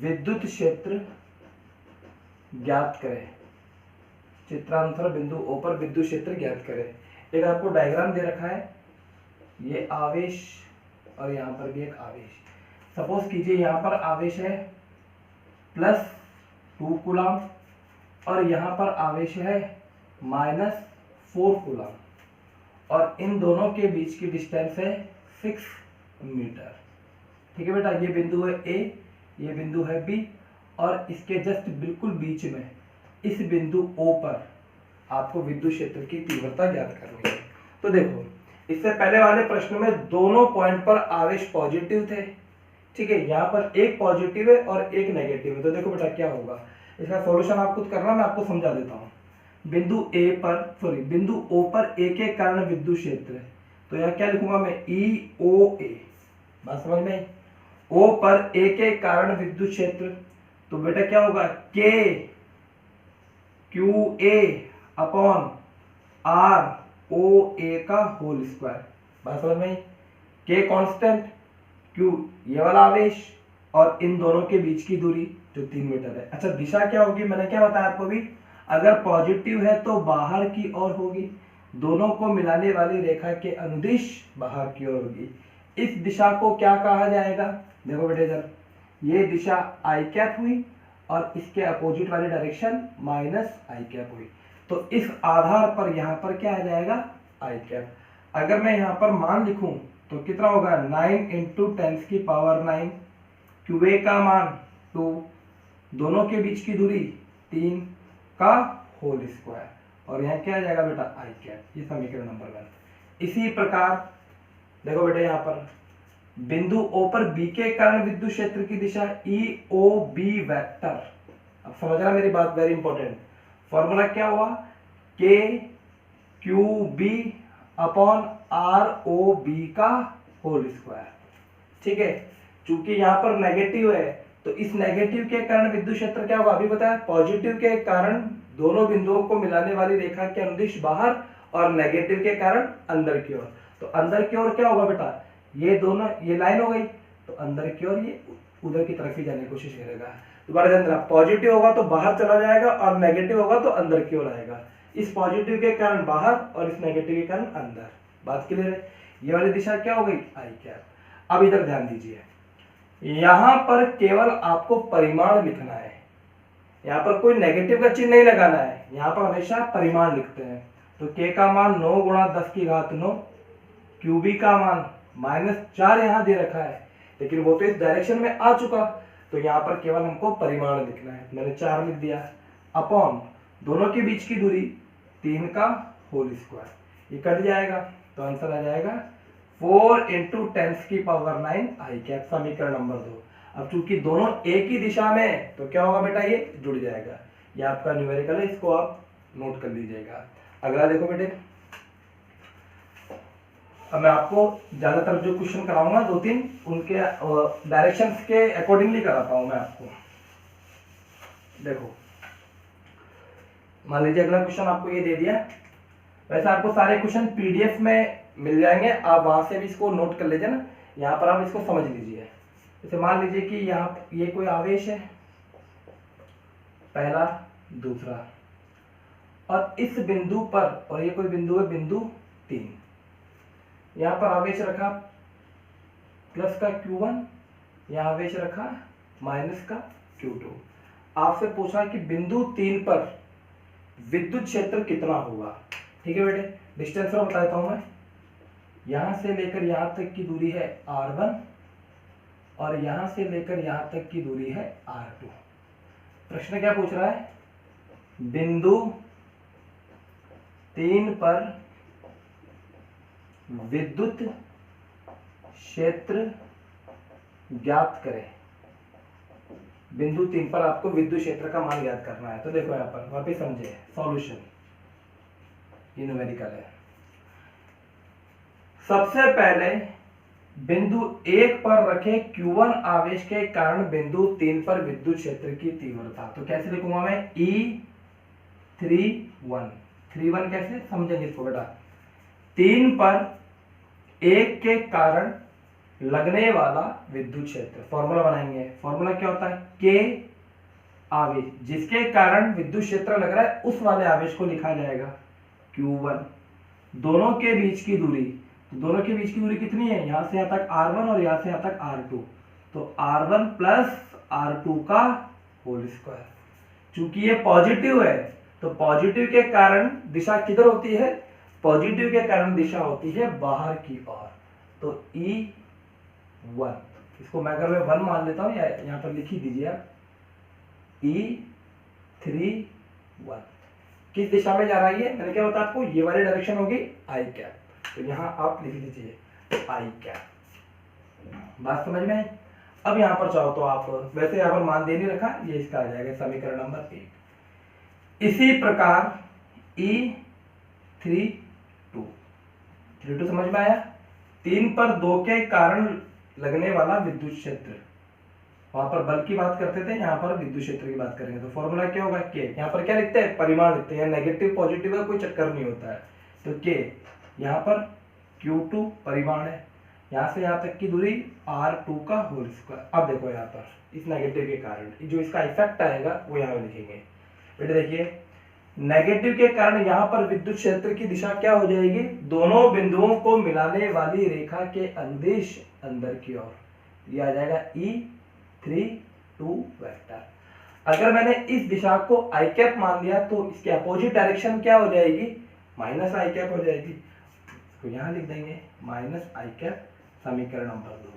विद्युत क्षेत्र ज्ञात करें। चित्रानुसार बिंदु O पर विद्युत क्षेत्र ज्ञात करें। एक आपको डायग्राम दे रखा है, ये आवेश और यहाँ पर भी एक आवेश। सपोज कीजिए यहाँ पर आवेश है +2 कूलम और यहाँ पर आवेश है -4 कूलम और इन दोनों के बीच की डिस्टेंस है 6 मीटर। ठीक है बेटा, ये बिंदु है A, ये बिंदु है B और इसके जस्ट बिल्कुल बीच में इस बिंदु O पर आपको विद्युत क्षेत्र की तीव्रता ज्ञात करनी है। तो देखो, इससे पहले वाले प्रश्न में दोनों पॉइंट पर आवेश पॉजिटिव थे। ठीक है, यहाँ पर एक पॉजिटिव है और एक नेगेटिव है। तो देखो बेटा क्या होगा, इसका सॉल्यूशन आप खुद करना, मैं आपको समझा देता हूँ। बिंदु बिंदु O पर A के कारण विद्युत क्षेत्र है, तो यहाँ क्या लिखूंगा मैं, EOA। बात समझ में आई? O पर A के कारण विद्युत क्षेत्र, तो बेटा क्या होगा, KQA अपॉन ROA का होल स्क्वायर। बात समझ में आई? K कांस्टेंट, Q ये वाला आवेश और इन दोनों के बीच की दूरी जो 3 मीटर है। अच्छा, दिशा क्या होगी, मैंने क्या बताया आपको भी, अगर पॉजिटिव है तो बाहर की ओर होगी, दोनों को मिलाने वाली रेखा के अनुदिश बाहर की ओर होगी। इस दिशा को क्या कहा जाएगा, देखो बेटे इधर, ये दिशा आई कैप हुई और इसके अपोजिट वाली डायरेक्शन -i कैप हुई। तो इस आधार पर यहाँ पर क्या आ जाएगा, आई कैप। अगर मैं यहाँ पर मान लिखूं तो कितना होगा, 9 × 10⁹ QA का मान 2, दोनों के बीच की दूरी 3 का होल स्क्वायर और यहाँ क्या आ जाएगा बेटा, आई कैप। ये समीकरण नंबर 1। इसी प्रकार देखो बेटा, यहाँ पर बिंदु O पर B के कारण विद्युत क्षेत्र की दिशा EOB वेक्टर। अब समझना मेरी बात, वेरी इंपॉर्टेंट। फॉर्मूला क्या हुआ, KQB अपॉन ROB का होल स्क्वायर। ठीक है, चूंकि यहाँ पर नेगेटिव है तो इस नेगेटिव के कारण विद्युत क्षेत्र क्या होगा, अभी बताया, पॉजिटिव के कारण दोनों बिंदुओं को मिलाने वाली रेखा के अनुदिश बाहर और नेगेटिव के कारण अंदर की ओर। तो अंदर की ओर क्या होगा बेटा, ये दोनों, ये लाइन हो गई, तो अंदर की ओर ये उधर की तरफ ही जाने की कोशिश करेगा। दोबारा ध्यान देना, पॉजिटिव होगा तो बाहर चला जाएगा और नेगेटिव होगा तो अंदर की ओर आएगा। इस पॉजिटिव के कारण बाहर और इस नेगेटिव के कारण अंदर। बात क्लियर है? ये वाली दिशा क्या हो गई, आई कैप। अब इधर ध्यान दीजिए, यहां पर केवल आपको परिमाण लिखना है, यहां पर कोई नेगेटिव का चिन्ह नहीं लगाना है, यहां पर हमेशा परिमाण लिखते हैं। तो k का मान 9 × 10⁹, QB का मान -4 यहां दे रखा है, लेकिन वो तो इस डायरेक्शन में आ चुका, तो यहां पर केवल हमको परिमाण लिखना है। मैंने 4 लिख दिया, अपॉन दोनों के बीच की दूरी 3 का होल स्क्वायर। ये कट जाएगा तो आंसर आ जाएगा 4 × 10⁹ आई कैप, समीकरण नंबर 2। अब चूंकि दोनों एक ही दिशा में है तो क्या होगा बेटा, ये जुड़ जाएगा। ये आपका न्यूमेरिकल है, इसको आप नोट कर लीजिएगा। अगला देखो बेटे, अब मैं आपको ज्यादातर जो क्वेश्चन कराऊंगा 2-3 उनके डायरेक्शंस के अकॉर्डिंगली कराता हूं मैं आपको। देखो, मान लीजिए अगला क्वेश्चन आपको ये दे दिया, वैसे आपको सारे क्वेश्चन पीडीएफ में मिल जाएंगे, आप वहां से भी इसको नोट कर लीजिए ना, यहाँ पर आप इसको समझ लीजिए। जैसे मान लीजिए कि यहाँ ये कोई आवेश है, पहला दूसरा, और इस बिंदु पर, और ये कोई बिंदु है बिंदु 3, यहाँ पर आवेश रखा प्लस का Q1, यहाँ आवेश रखा माइनस का Q2। आपसे पूछा कि बिंदु 3 पर विद्युत क्षेत्र कितना होगा। ठीक है बेटे, डिस्टेंस में बता देता हूं मैं, यहां से लेकर यहां तक की दूरी है R1 और यहां से लेकर यहां तक की दूरी है R2। प्रश्न क्या पूछ रहा है, बिंदु 3 पर विद्युत क्षेत्र ज्ञात करें। बिंदु 3 पर आपको विद्युत क्षेत्र का मान ज्ञात करना है। तो देखो यहाँ पर वापस समझे, सॉल्यूशन ये न्यूमेरिकल है। सबसे पहले बिंदु 1 पर रखे Q1 आवेश के कारण बिंदु 3 पर विद्युत क्षेत्र की तीव्रता, तो कैसे लिखूंगा मैं, E31। 31 कैसे समझेंगे इसको बेटा, 3 पर 1 के कारण लगने वाला विद्युत क्षेत्र, फॉर्मूला बनाएंगे। फॉर्मूला क्या होता है, K आवेश, जिसके कारण विद्युत क्षेत्र लग रहा है उस वाले आवेश को लिखा जाएगा Q1। दोनों के बीच की दूरी, तो दोनों के बीच की दूरी कितनी है, यहां से यहां तक R1 और यहां से यहां तक R2, तो R1 प्लस R2 का होल स्क्वायर। चूंकि ये पॉजिटिव है तो पॉजिटिव के कारण दिशा किधर होती है, पॉजिटिव के कारण दिशा होती है बाहर की ओर। तो E1, इसको मैं अगर मैं 1 मान लेता हूं या यहां पर लिख ही दीजिए आप, E3 1 किस दिशा में जा रहा है ये, मैंने क्या बताया आपको, ये वाली डायरेक्शन होगी आई कैप। तो यहां आप लिख लीजिए आई कैप। बात समझ में आई? अब यहां पर चाहो तो आप वैसे यहां पर मान दे नहीं रखा, ये इसका आ जाएगा समीकरण नंबर 1। इसी प्रकार E3 समझ में आया? 3 पर 2 के कारण लगने वाला विद्युत क्षेत्र, वहां पर बल की बात करते थे, यहाँ पर विद्युत क्षेत्र की बात करेंगे। तो फॉर्मूला क्या होगा, के। यहाँ पर क्या लिखते हैं, परिमाण लिखते हैं, नेगेटिव पॉजिटिव का कोई चक्कर नहीं होता है। तो के, यहाँ पर Q2 परिमाण है, यहाँ से यहाँ तक की दूरी R2 का होल स्क्वायर। अब देखो यहाँ पर इस नेगेटिव के कारण जो इसका इफेक्ट आएगा वो यहाँ लिखेंगे। बेटे देखिए, नेगेटिव के कारण यहाँ पर विद्युत क्षेत्र की दिशा क्या हो जाएगी, दोनों बिंदुओं को मिलाने वाली रेखा के अनुदिश अंदर की ओर, ये आ जाएगा E3 वेक्टर। अगर मैंने इस दिशा को आई कैप मान लिया तो इसके अपोजिट डायरेक्शन क्या हो जाएगी, माइनस आई कैप हो जाएगी। तो यहां लिख देंगे माइनस आई कैप, समीकरण नंबर 2।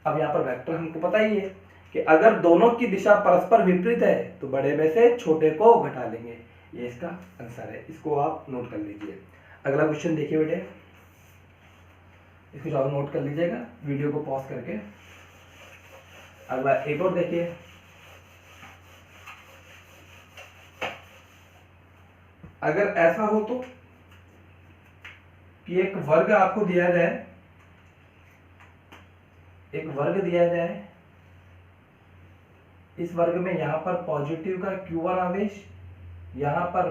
अब यहाँ पर वेक्टर हमको पता ही है कि अगर दोनों की दिशा परस्पर विपरीत है तो बड़े में से छोटे को घटा लेंगे, ये इसका आंसर है। इसको आप नोट कर लीजिए। अगला क्वेश्चन देखिए बेटे, इसको जाओ नोट कर लीजिएगा वीडियो को पॉज करके। अगला एक और देखिए, अगर ऐसा हो तो कि एक वर्ग आपको दिया जाए, एक वर्ग दिया जाए, इस वर्ग में यहां पर पॉजिटिव का Q1 आवेश, यहां पर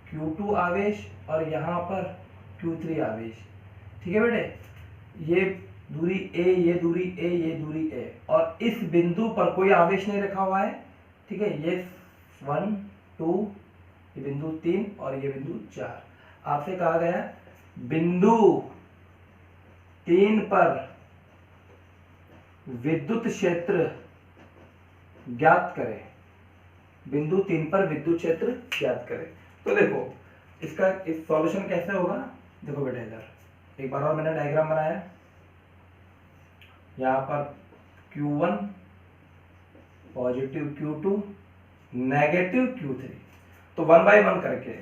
Q2 आवेश और यहां पर Q3 आवेश। ठीक है बेटे, ये दूरी A, ये दूरी A, ये दूरी A, और इस बिंदु पर कोई आवेश नहीं रखा हुआ है। ठीक है, ये 1 2, ये बिंदु 3 और ये बिंदु 4। आपसे कहा गया बिंदु 3 पर विद्युत क्षेत्र ज्ञात करें, बिंदु 3 पर विद्युत क्षेत्र ज्ञात करें। तो देखो इसका इस सॉल्यूशन कैसे होगा, देखो बेटा इधर एक बार और मैंने डायग्राम बनाया, यहां पर Q1 positive, Q2 negative, Q3। तो 1 बाय 1 करके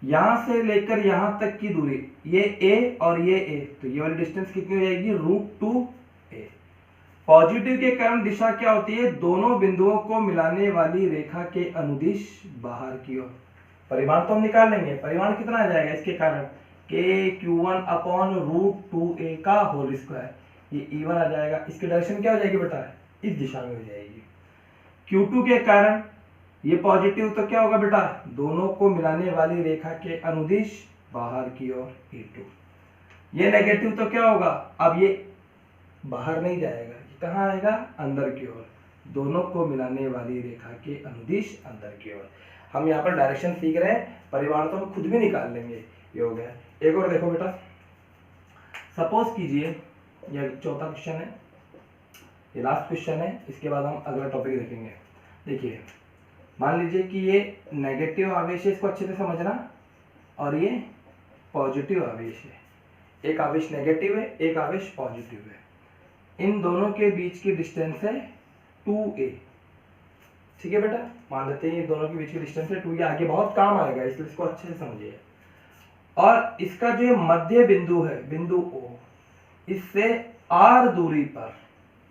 यहां से लेकर यहां तक की दूरी, ये A और ये A, तो ये वाली डिस्टेंस कितनी हो जाएगी, √2a। पॉजिटिव के कारण दिशा क्या होती है, दोनों बिंदुओं को मिलाने वाली रेखा के अनुदिश बाहर की ओर। परिमाण तो हम निकाल लेंगे, परिमाण कितना आ जाएगा इसके कारण, KQ1 अपॉन √2a का होल स्क्वायर, ये E1 आ जाएगा। इसकी डायरेक्शन क्या हो जाएगी बेटा, इस दिशा में हो जाएगी। Q2 के कारण ये पॉजिटिव, तो क्या होगा बेटा, दोनों को मिलाने वाली रेखा के अनुदिश बाहर की ओर E2। ये नेगेटिव, तो क्या होगा, अब ये बाहर नहीं जाएगा, ये कहाँ आएगा, अंदर की ओर, दोनों को मिलाने वाली रेखा के अनुदिश अंदर की ओर। हम यहाँ पर डायरेक्शन सीख रहे हैं, परिमाण तो हम खुद भी निकाल लेंगे। ये हो गया। एक और देखो बेटा, सपोज कीजिए यह चौथा क्वेश्चन है, ये लास्ट क्वेश्चन है, इसके बाद हम अगला टॉपिक देखेंगे। देखिए मान लीजिए कि ये नेगेटिव आवेश है, इसको अच्छे से समझना, और ये पॉजिटिव आवेश है। एक आवेश नेगेटिव है, एक आवेश पॉजिटिव है। इन दोनों के बीच की डिस्टेंस है 2a। ठीक है बेटा, मान लेते हैं ये दोनों के बीच की डिस्टेंस है 2a, आगे बहुत काम आएगा इसलिए इसको अच्छे से समझिए। और इसका जो मध्य बिंदु है, बिंदु O, इससे r दूरी पर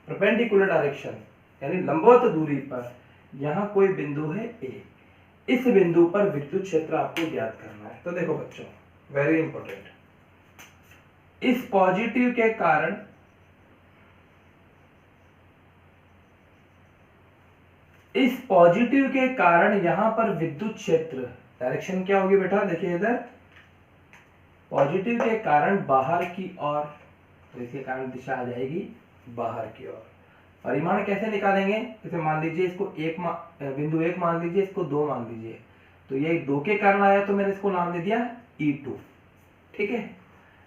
परपेंडिकुलर डायरेक्शन यानी लंबवत दूरी पर यहाँ कोई बिंदु है A। इस बिंदु पर विद्युत क्षेत्र आपको ज्ञात करना है। तो देखो बच्चों, वेरी इंपॉर्टेंट, इस पॉजिटिव के कारण यहां पर विद्युत क्षेत्र, डायरेक्शन क्या होगी बेटा, देखिए इधर पॉजिटिव के कारण बाहर की ओर, तो इसके कारण दिशा आ जाएगी बाहर की ओर। परिमाण कैसे निकालेंगे, जैसे मान लीजिए इसको बिंदु 1 मान लीजिए, इसको 2 मान लीजिए, तो ये 2 के कारण आया तो मैंने इसको नाम दे दिया E2। ठीक है,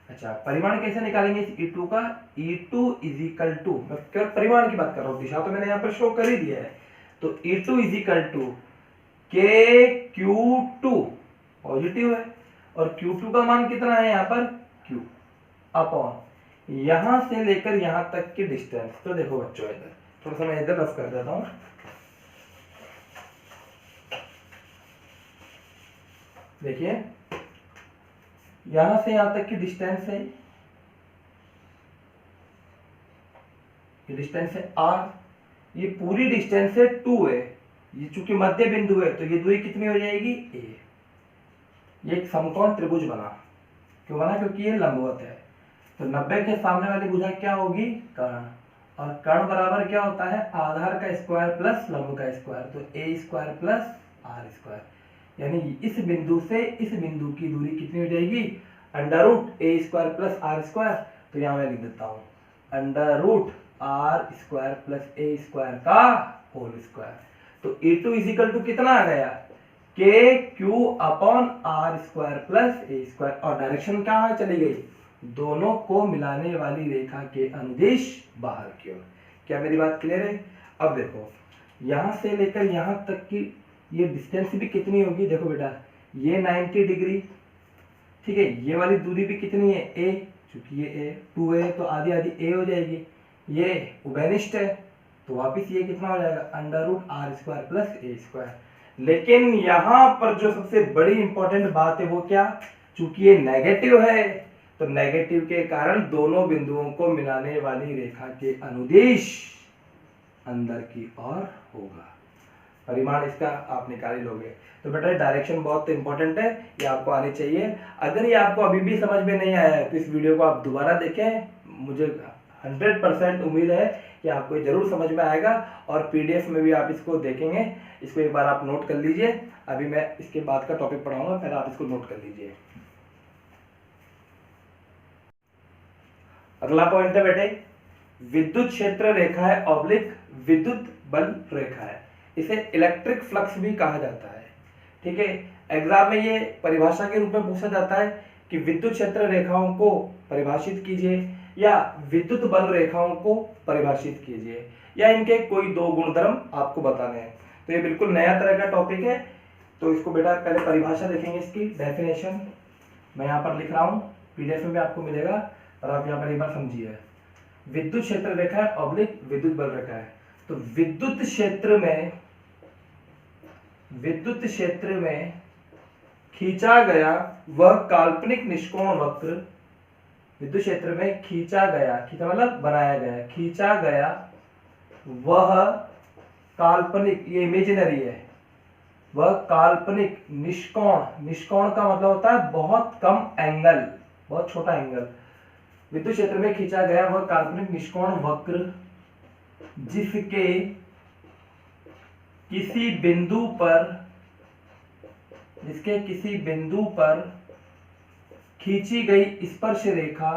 अच्छा परिमाण कैसे निकालेंगे इस E2 का, E2 इज इक्वल टू, मैं केवल परिमाण की बात कर रहा हूँ, दिशा तो मैंने यहाँ पर शो कर ही दिया है। तो E2 इज इक्वल टू के Q2 पॉजिटिव है और Q2 का मान कितना है यहाँ पर Q अपॉन यहां से लेकर यहां तक की डिस्टेंस। तो देखो बच्चों इधर थोड़ा सा मैं इधर रफ कर देता हूं। देखिए यहां से यहां तक की डिस्टेंस है, ये डिस्टेंस है r, ये पूरी डिस्टेंस है 2 है, ये चूंकि मध्य बिंदु है तो ये दूरी कितनी हो जाएगी a। ये एक समकोण त्रिभुज बना, क्यों बना? क्योंकि ये लंबवत है। तो 90 के सामने वाली भुजा क्या होगी? कर्ण, और कर्ण बराबर क्या होता है? आधार का स्क्वायर प्लस लंब का स्क्वायर, तो a square plus r square, यानी इस बिंदु से इस बिंदु की दूरी कितनी हो जाएगी? Under root a square plus r square. तो यहां मैं लिख देता हूं under root r square plus a square का होल स्क्वायर। तो E2 इजिकल टू कितना आ गया? K Q upon R square plus A square, और डायरेक्शन कहाँ चली गई? दोनों को मिलाने वाली रेखा के अनुदिश बाहर की ओर। क्या मेरी बात क्लियर है? अब देखो यहां से लेकर यहां तक की ये डिस्टेंस भी कितनी होगी? देखो बेटा ये 90 डिग्री, ठीक है, ये वाली दूरी भी कितनी है? a, चूंकि ये a 2 है तो आधी आधी a हो जाएगी, ये उभयनिष्ठ है तो वापिस ये कितना हो जाएगा? Under root R square plus A square. लेकिन यहां पर जो सबसे बड़ी इंपॉर्टेंट बात है वो क्या? चूंकि ये नेगेटिव है तो नेगेटिव के कारण दोनों बिंदुओं को मिलाने वाली रेखा के अनुदिश अंदर की ओर होगा। परिमाण इसका आप निकाल ही लोगे। तो बेटा डायरेक्शन बहुत इंपॉर्टेंट है, ये आपको आनी चाहिए। अगर ये आपको अभी भी समझ में नहीं आया है तो इस वीडियो को आप दोबारा देखें, मुझे 100% उम्मीद है कि आपको ये जरूर समझ में आएगा, और पीडीएफ में भी आप इसको देखेंगे। इसको एक बार आप नोट कर लीजिए, अभी मैं इसके बाद का टॉपिक पढ़ाऊंगा, पहले आप इसको नोट कर लीजिए। अगला पॉइंट है बेटे विद्युत क्षेत्र रेखा है ऑब्लिक विद्युत बल रेखा है, इसे इलेक्ट्रिक फ्लक्स भी कहा जाता है। ठीक है, एग्जाम में ये परिभाषा के रूप में पूछा जाता है कि विद्युत क्षेत्र रेखाओं को परिभाषित कीजिए या विद्युत बल रेखाओं को परिभाषित कीजिए, या इनके कोई दो गुणधर्म आपको बताने हैं। तो ये बिल्कुल नया तरह का टॉपिक है, तो इसको बेटा पहले परिभाषा देखेंगे, इसकी डेफिनेशन मैं यहाँ पर लिख रहा हूँ, पीडीएफ में भी आपको मिलेगा, और आप यहाँ पर एक बार समझिए। विद्युत क्षेत्र रेखा है ऑब्लिक विद्युत बल रेखा है, तो विद्युत क्षेत्र में खींचा गया वह काल्पनिक निष्कोण वक्र, विद्युत क्षेत्र में खींचा मतलब बनाया गया, खींचा गया वह काल्पनिक, ये इमेजिनरी है, वह काल्पनिक निष्कोण का मतलब होता है बहुत कम एंगल, बहुत छोटा एंगल। विद्युत क्षेत्र में खींचा गया वह काल्पनिक निष्कोण वक्र जिसके किसी बिंदु पर खींची गई स्पर्श रेखा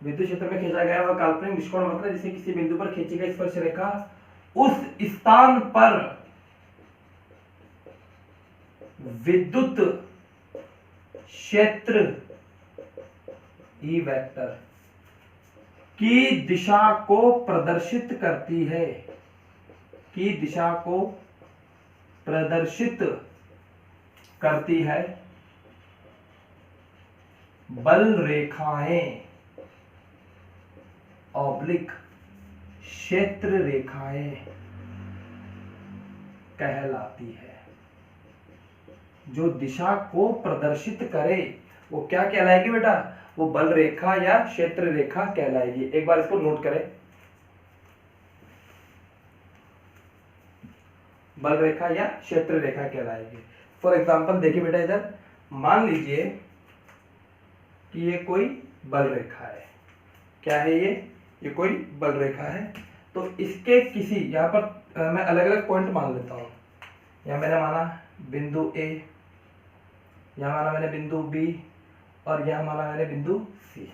विद्युत क्षेत्र में खींचा गया वह काल्पनिक निष्कोण वक्र जिसे किसी बिंदु पर खींची गई स्पर्श रेखा उस स्थान पर विद्युत क्षेत्र ई वेक्टर की दिशा को प्रदर्शित करती है, बल रेखाएं ऑब्लिक क्षेत्र रेखाएं कहलाती है। जो दिशा को प्रदर्शित करे वो क्या कहलाएगी बेटा? वो बल रेखा या क्षेत्र रेखा कहलाएगी। एक बार इसको नोट करें, बल रेखा या क्षेत्र रेखा कहलाएगी। फॉर एग्जांपल देखिए बेटा, इधर मान लीजिए कि ये कोई बल रेखा है। क्या है ये कोई बल रेखा है, तो इसके किसी, यहाँ पर मैं अलग अलग पॉइंट मान लेता हूँ। यहाँ मैंने माना बिंदु ए, यहाँ माना मैंने बिंदु बी, और यहाँ माना मैंने बिंदु सी।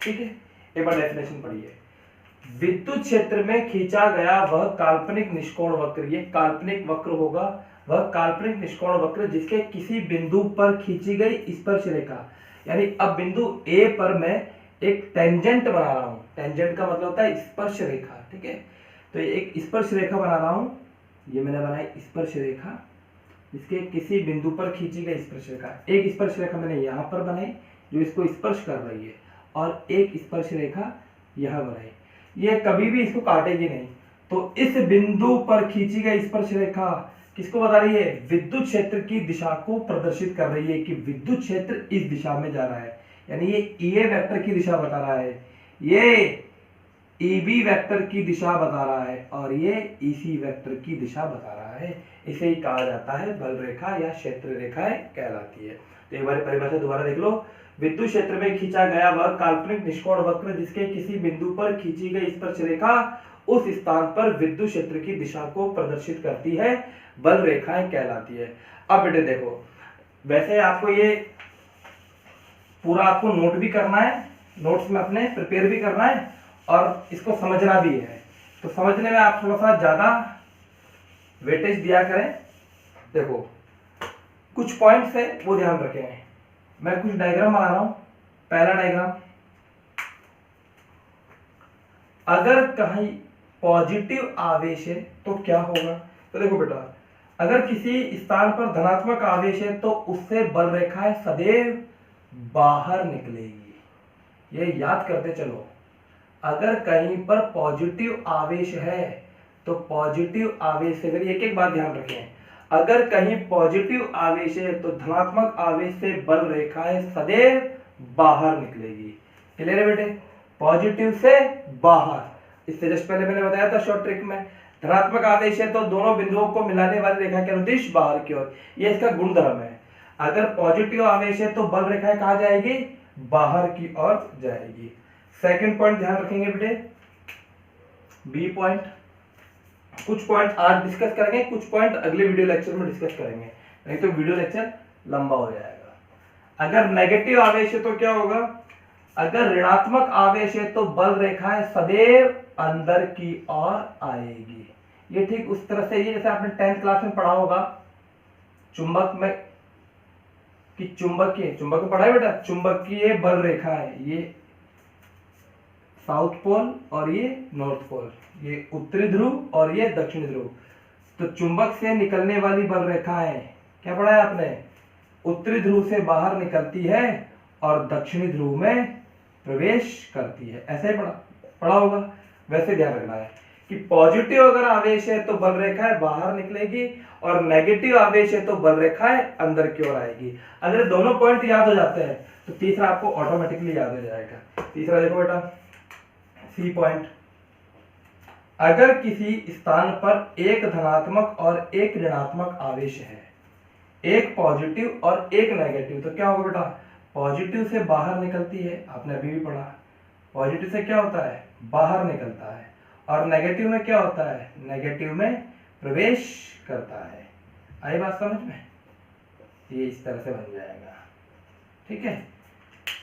ठीक है, एक बार डेफिनेशन पढ़िए। विद्युत क्षेत्र में खींचा गया वह काल्पनिक निष्कोण वक्र, ये काल्पनिक वक्र होगा, वह काल्पनिक निष्कोण वक्र जिसके किसी बिंदु पर खींची गई स्पर्श रेखा, यानी अब बिंदु ए पर मैं एक टेंजेंट बना रहा हूँ। टेंजेंट का मतलब होता है स्पर्श रेखा, ठीक है। तो एक स्पर्श रेखा बना रहा हूँ, ये मैंने बनाई स्पर्श रेखा, इसके किसी बिंदु पर खींची गई स्पर्श रेखा। एक स्पर्श रेखा मैंने यहाँ पर बनाई जो इसको स्पर्श कर रही है, और एक स्पर्श रेखा यहाँ बनाई, ये कभी भी इसको काटेगी नहीं। तो इस बिंदु पर खींची गई स्पर्श रेखा किसको बता रही है? विद्युत क्षेत्र की दिशा को प्रदर्शित कर रही है कि विद्युत क्षेत्र इस दिशा में जा रहा है, यानी ये वेक्टर की दिशा बता रहा है, ये ईबी वेक्टर की दिशा बता रहा है, और ये ईसी वेक्टर की दिशा बता रहा है। इसे ही कहा जाता है बल रेखा या क्षेत्र रेखाएं कहलाती है। तो एक बार परिभाषा दोबारा देख लो। विद्युत क्षेत्र में खींचा गया वह काल्पनिक निष्कोण वक्र जिसके किसी बिंदु पर खींची गई स्पर्श रेखा उस स्थान पर विद्युत क्षेत्र की दिशा को प्रदर्शित करती है, बल रेखाएं कहलाती है। अब बेटे देखो, वैसे आपको ये पूरा आपको नोट भी करना है, नोट्स में अपने प्रिपेयर भी करना है, और इसको समझना भी है। तो समझने में आप थोड़ा सा ज्यादा वेटेज दिया करें। देखो कुछ पॉइंट्स है वो ध्यान रखें। मैं कुछ डायग्राम बना रहा हूं। पहला डायग्राम, अगर कहीं पॉजिटिव आवेश है तो क्या होगा? तो देखो बेटा, अगर किसी स्थान पर धनात्मक आवेश है तो उससे बल रेखाएं सदैव बाहर निकलेगी। ये याद करते चलो। अगर कहीं पर पॉजिटिव आवेश है तो पॉजिटिव आवेश से, मेरी एक एक बात ध्यान रखें, अगर कहीं पॉजिटिव आवेश है तो धनात्मक आवेश से बल रेखाएं सदैव बाहर निकलेगी। क्लियर है बेटे? पॉजिटिव से बाहर। इससे जस्ट पहले मैंने बताया था शॉर्ट ट्रिक में, धनात्मक आवेश है तो दोनों बिंदुओं को मिलाने वाली रेखा के अनुदिश बाहर की ओर, ये इसका गुणधर्म है। अगर पॉजिटिव आवेश है तो बल रेखाएं कहां जाएगी? बाहर की ओर जाएगी। सेकंड पॉइंट ध्यान रखेंगे बेटे, बी पॉइंट। कुछ पॉइंट आज डिस्कस करेंगे, कुछ पॉइंट अगले वीडियो लेक्चर में डिस्कस करेंगे, नहीं तो वीडियो लेक्चर लंबा हो जाएगा। अगर नेगेटिव आवेश है तो क्या होगा? अगर ऋणात्मक आवेश है तो बल रेखाएं सदैव अंदर की ओर आएगी। ये ठीक उस तरह से, ये जैसे आपने 10th क्लास में पढ़ा होगा चुंबक में, कि चुंबक में पढ़ा है बेटा, चुंबकीय बल रेखा है, ये साउथ पोल और ये नॉर्थ पोल, ये उत्तरी ध्रुव और ये दक्षिणी ध्रुव। तो चुंबक से निकलने वाली बल रेखाएं, क्या पढ़ा है आपने? उत्तरी ध्रुव से बाहर निकलती है और दक्षिणी ध्रुव में प्रवेश करती है। ऐसे ही पढ़ा होगा। वैसे ध्यान रखना है कि पॉजिटिव अगर आवेश है तो बल रेखाएं बाहर निकलेगी, और नेगेटिव आवेश है तो बल रेखाएं अंदर की ओर आएगी। अगर दोनों पॉइंट याद हो जाते हैं तो तीसरा आपको ऑटोमेटिकली याद हो जाएगा। तीसरा देखो बेटा, सी पॉइंट, अगर किसी स्थान पर एक धनात्मक और एक ऋणात्मक आवेश है, एक पॉजिटिव और एक नेगेटिव, तो क्या होगा बेटा? पॉजिटिव से बाहर निकलती है, आपने अभी भी पढ़ा। पॉजिटिव से क्या होता है? बाहर निकलता है। और नेगेटिव में क्या होता है? नेगेटिव में प्रवेश करता है। आई बात समझ में? ये इस तरह से बन जाएगा, ठीक है।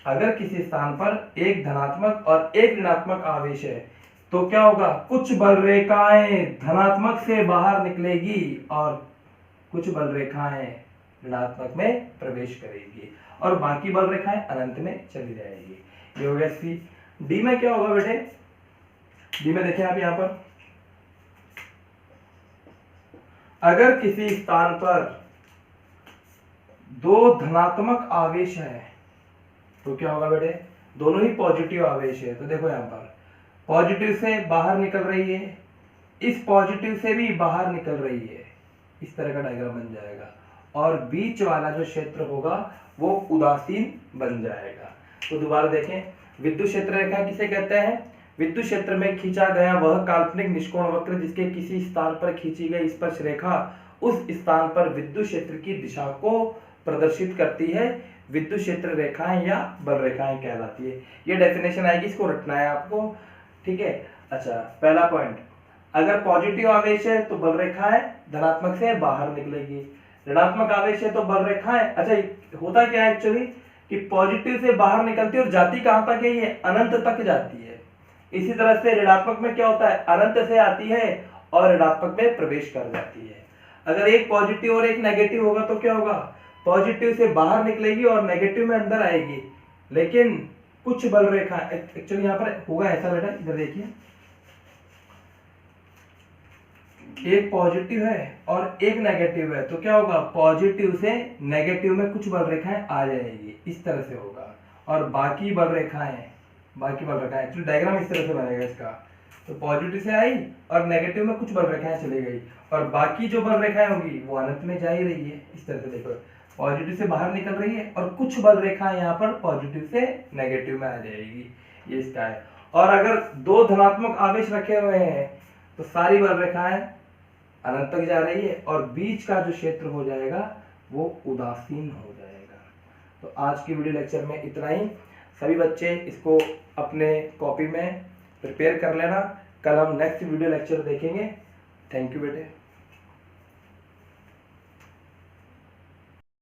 अगर किसी स्थान पर एक धनात्मक और एक ऋणात्मक आवेश है तो क्या होगा? कुछ बल रेखाएं धनात्मक से बाहर निकलेगी और कुछ बल रेखाएं ऋणात्मक में प्रवेश करेगी, और बाकी बल रेखाएं अनंत में चली जाएगी। ये हो गया सी। डी में क्या होगा बेटे? डी में देखें आप यहां पर, अगर किसी स्थान पर दो धनात्मक आवेश है तो क्या होगा बेटे? दोनों ही पॉजिटिव आवेश है। तो देखो यहां पर पॉजिटिव से बाहर निकल रही है, इस पॉजिटिव से भी बाहर निकल रही है, इस तरह का डायग्राम बन जाएगा, और बीच वाला जो क्षेत्र होगा वो उदासीन बन जाएगा। तो दोबारा देखें, विद्युत क्षेत्र रेखा किसे कहते हैं? विद्युत क्षेत्र में खींचा गया वह काल्पनिक निष्कोण वक्र जिसके किसी स्थान पर खींची गई स्पर्श रेखा उस स्थान पर विद्युत क्षेत्र की दिशा को प्रदर्शित करती है, विद्युत क्षेत्र रेखाएं या बल रेखाएं कहलाती है। ये डेफिनेशन आएगी, इसको रटना है आपको, ठीक है। अच्छा, पहला पॉइंट, अगर पॉजिटिव आवेश है तो बल रेखाएं धनात्मक से बाहर निकलेगी, ऋणात्मक आवेश है तो बल रेखाएं, अच्छा होता क्या है एक्चुअली कि पॉजिटिव से बाहर निकलती है और जाती कहां तक है? ये अनंत तक जाती है। इसी तरह से ऋणात्मक में क्या होता है? अनंत से आती है और ऋणात्मक में प्रवेश कर जाती है। अगर एक पॉजिटिव और एक नेगेटिव होगा तो क्या होगा? पॉजिटिव से बाहर निकलेगी और नेगेटिव में अंदर आएगी, लेकिन कुछ बल रेखा, एक्चुअली यहाँ पर होगा ऐसा बेटा, इधर देखिए, एक पॉजिटिव है और एक नेगेटिव है, तो क्या होगा, पॉजिटिव से नेगेटिव में कुछ बल रेखाएं आ जाएगी, इस तरह से होगा। और बाकी बल रेखाएं एक्चुअली डायग्राम इस तरह से बनेगा इसका, तो पॉजिटिव से आई और नेगेटिव में कुछ बल रेखाएं चली गई, और बाकी जो बल रेखाएं होंगी वो अनंत में जा ही रही है। इस तरह से देखो, पॉजिटिव से बाहर निकल रही है और कुछ बल रेखाएं यहाँ पर पॉजिटिव से नेगेटिव में आ जाएगी, ये इसका है। और अगर दो धनात्मक आवेश रखे हुए हैं तो सारी बल रेखाएं अनंत तक जा रही है और बीच का जो क्षेत्र हो जाएगा वो उदासीन हो जाएगा। तो आज की वीडियो लेक्चर में इतना ही। सभी बच्चे इसको अपने कॉपी में प्रिपेयर कर लेना, कल हम नेक्स्ट वीडियो लेक्चर देखेंगे। थैंक यू बेटे।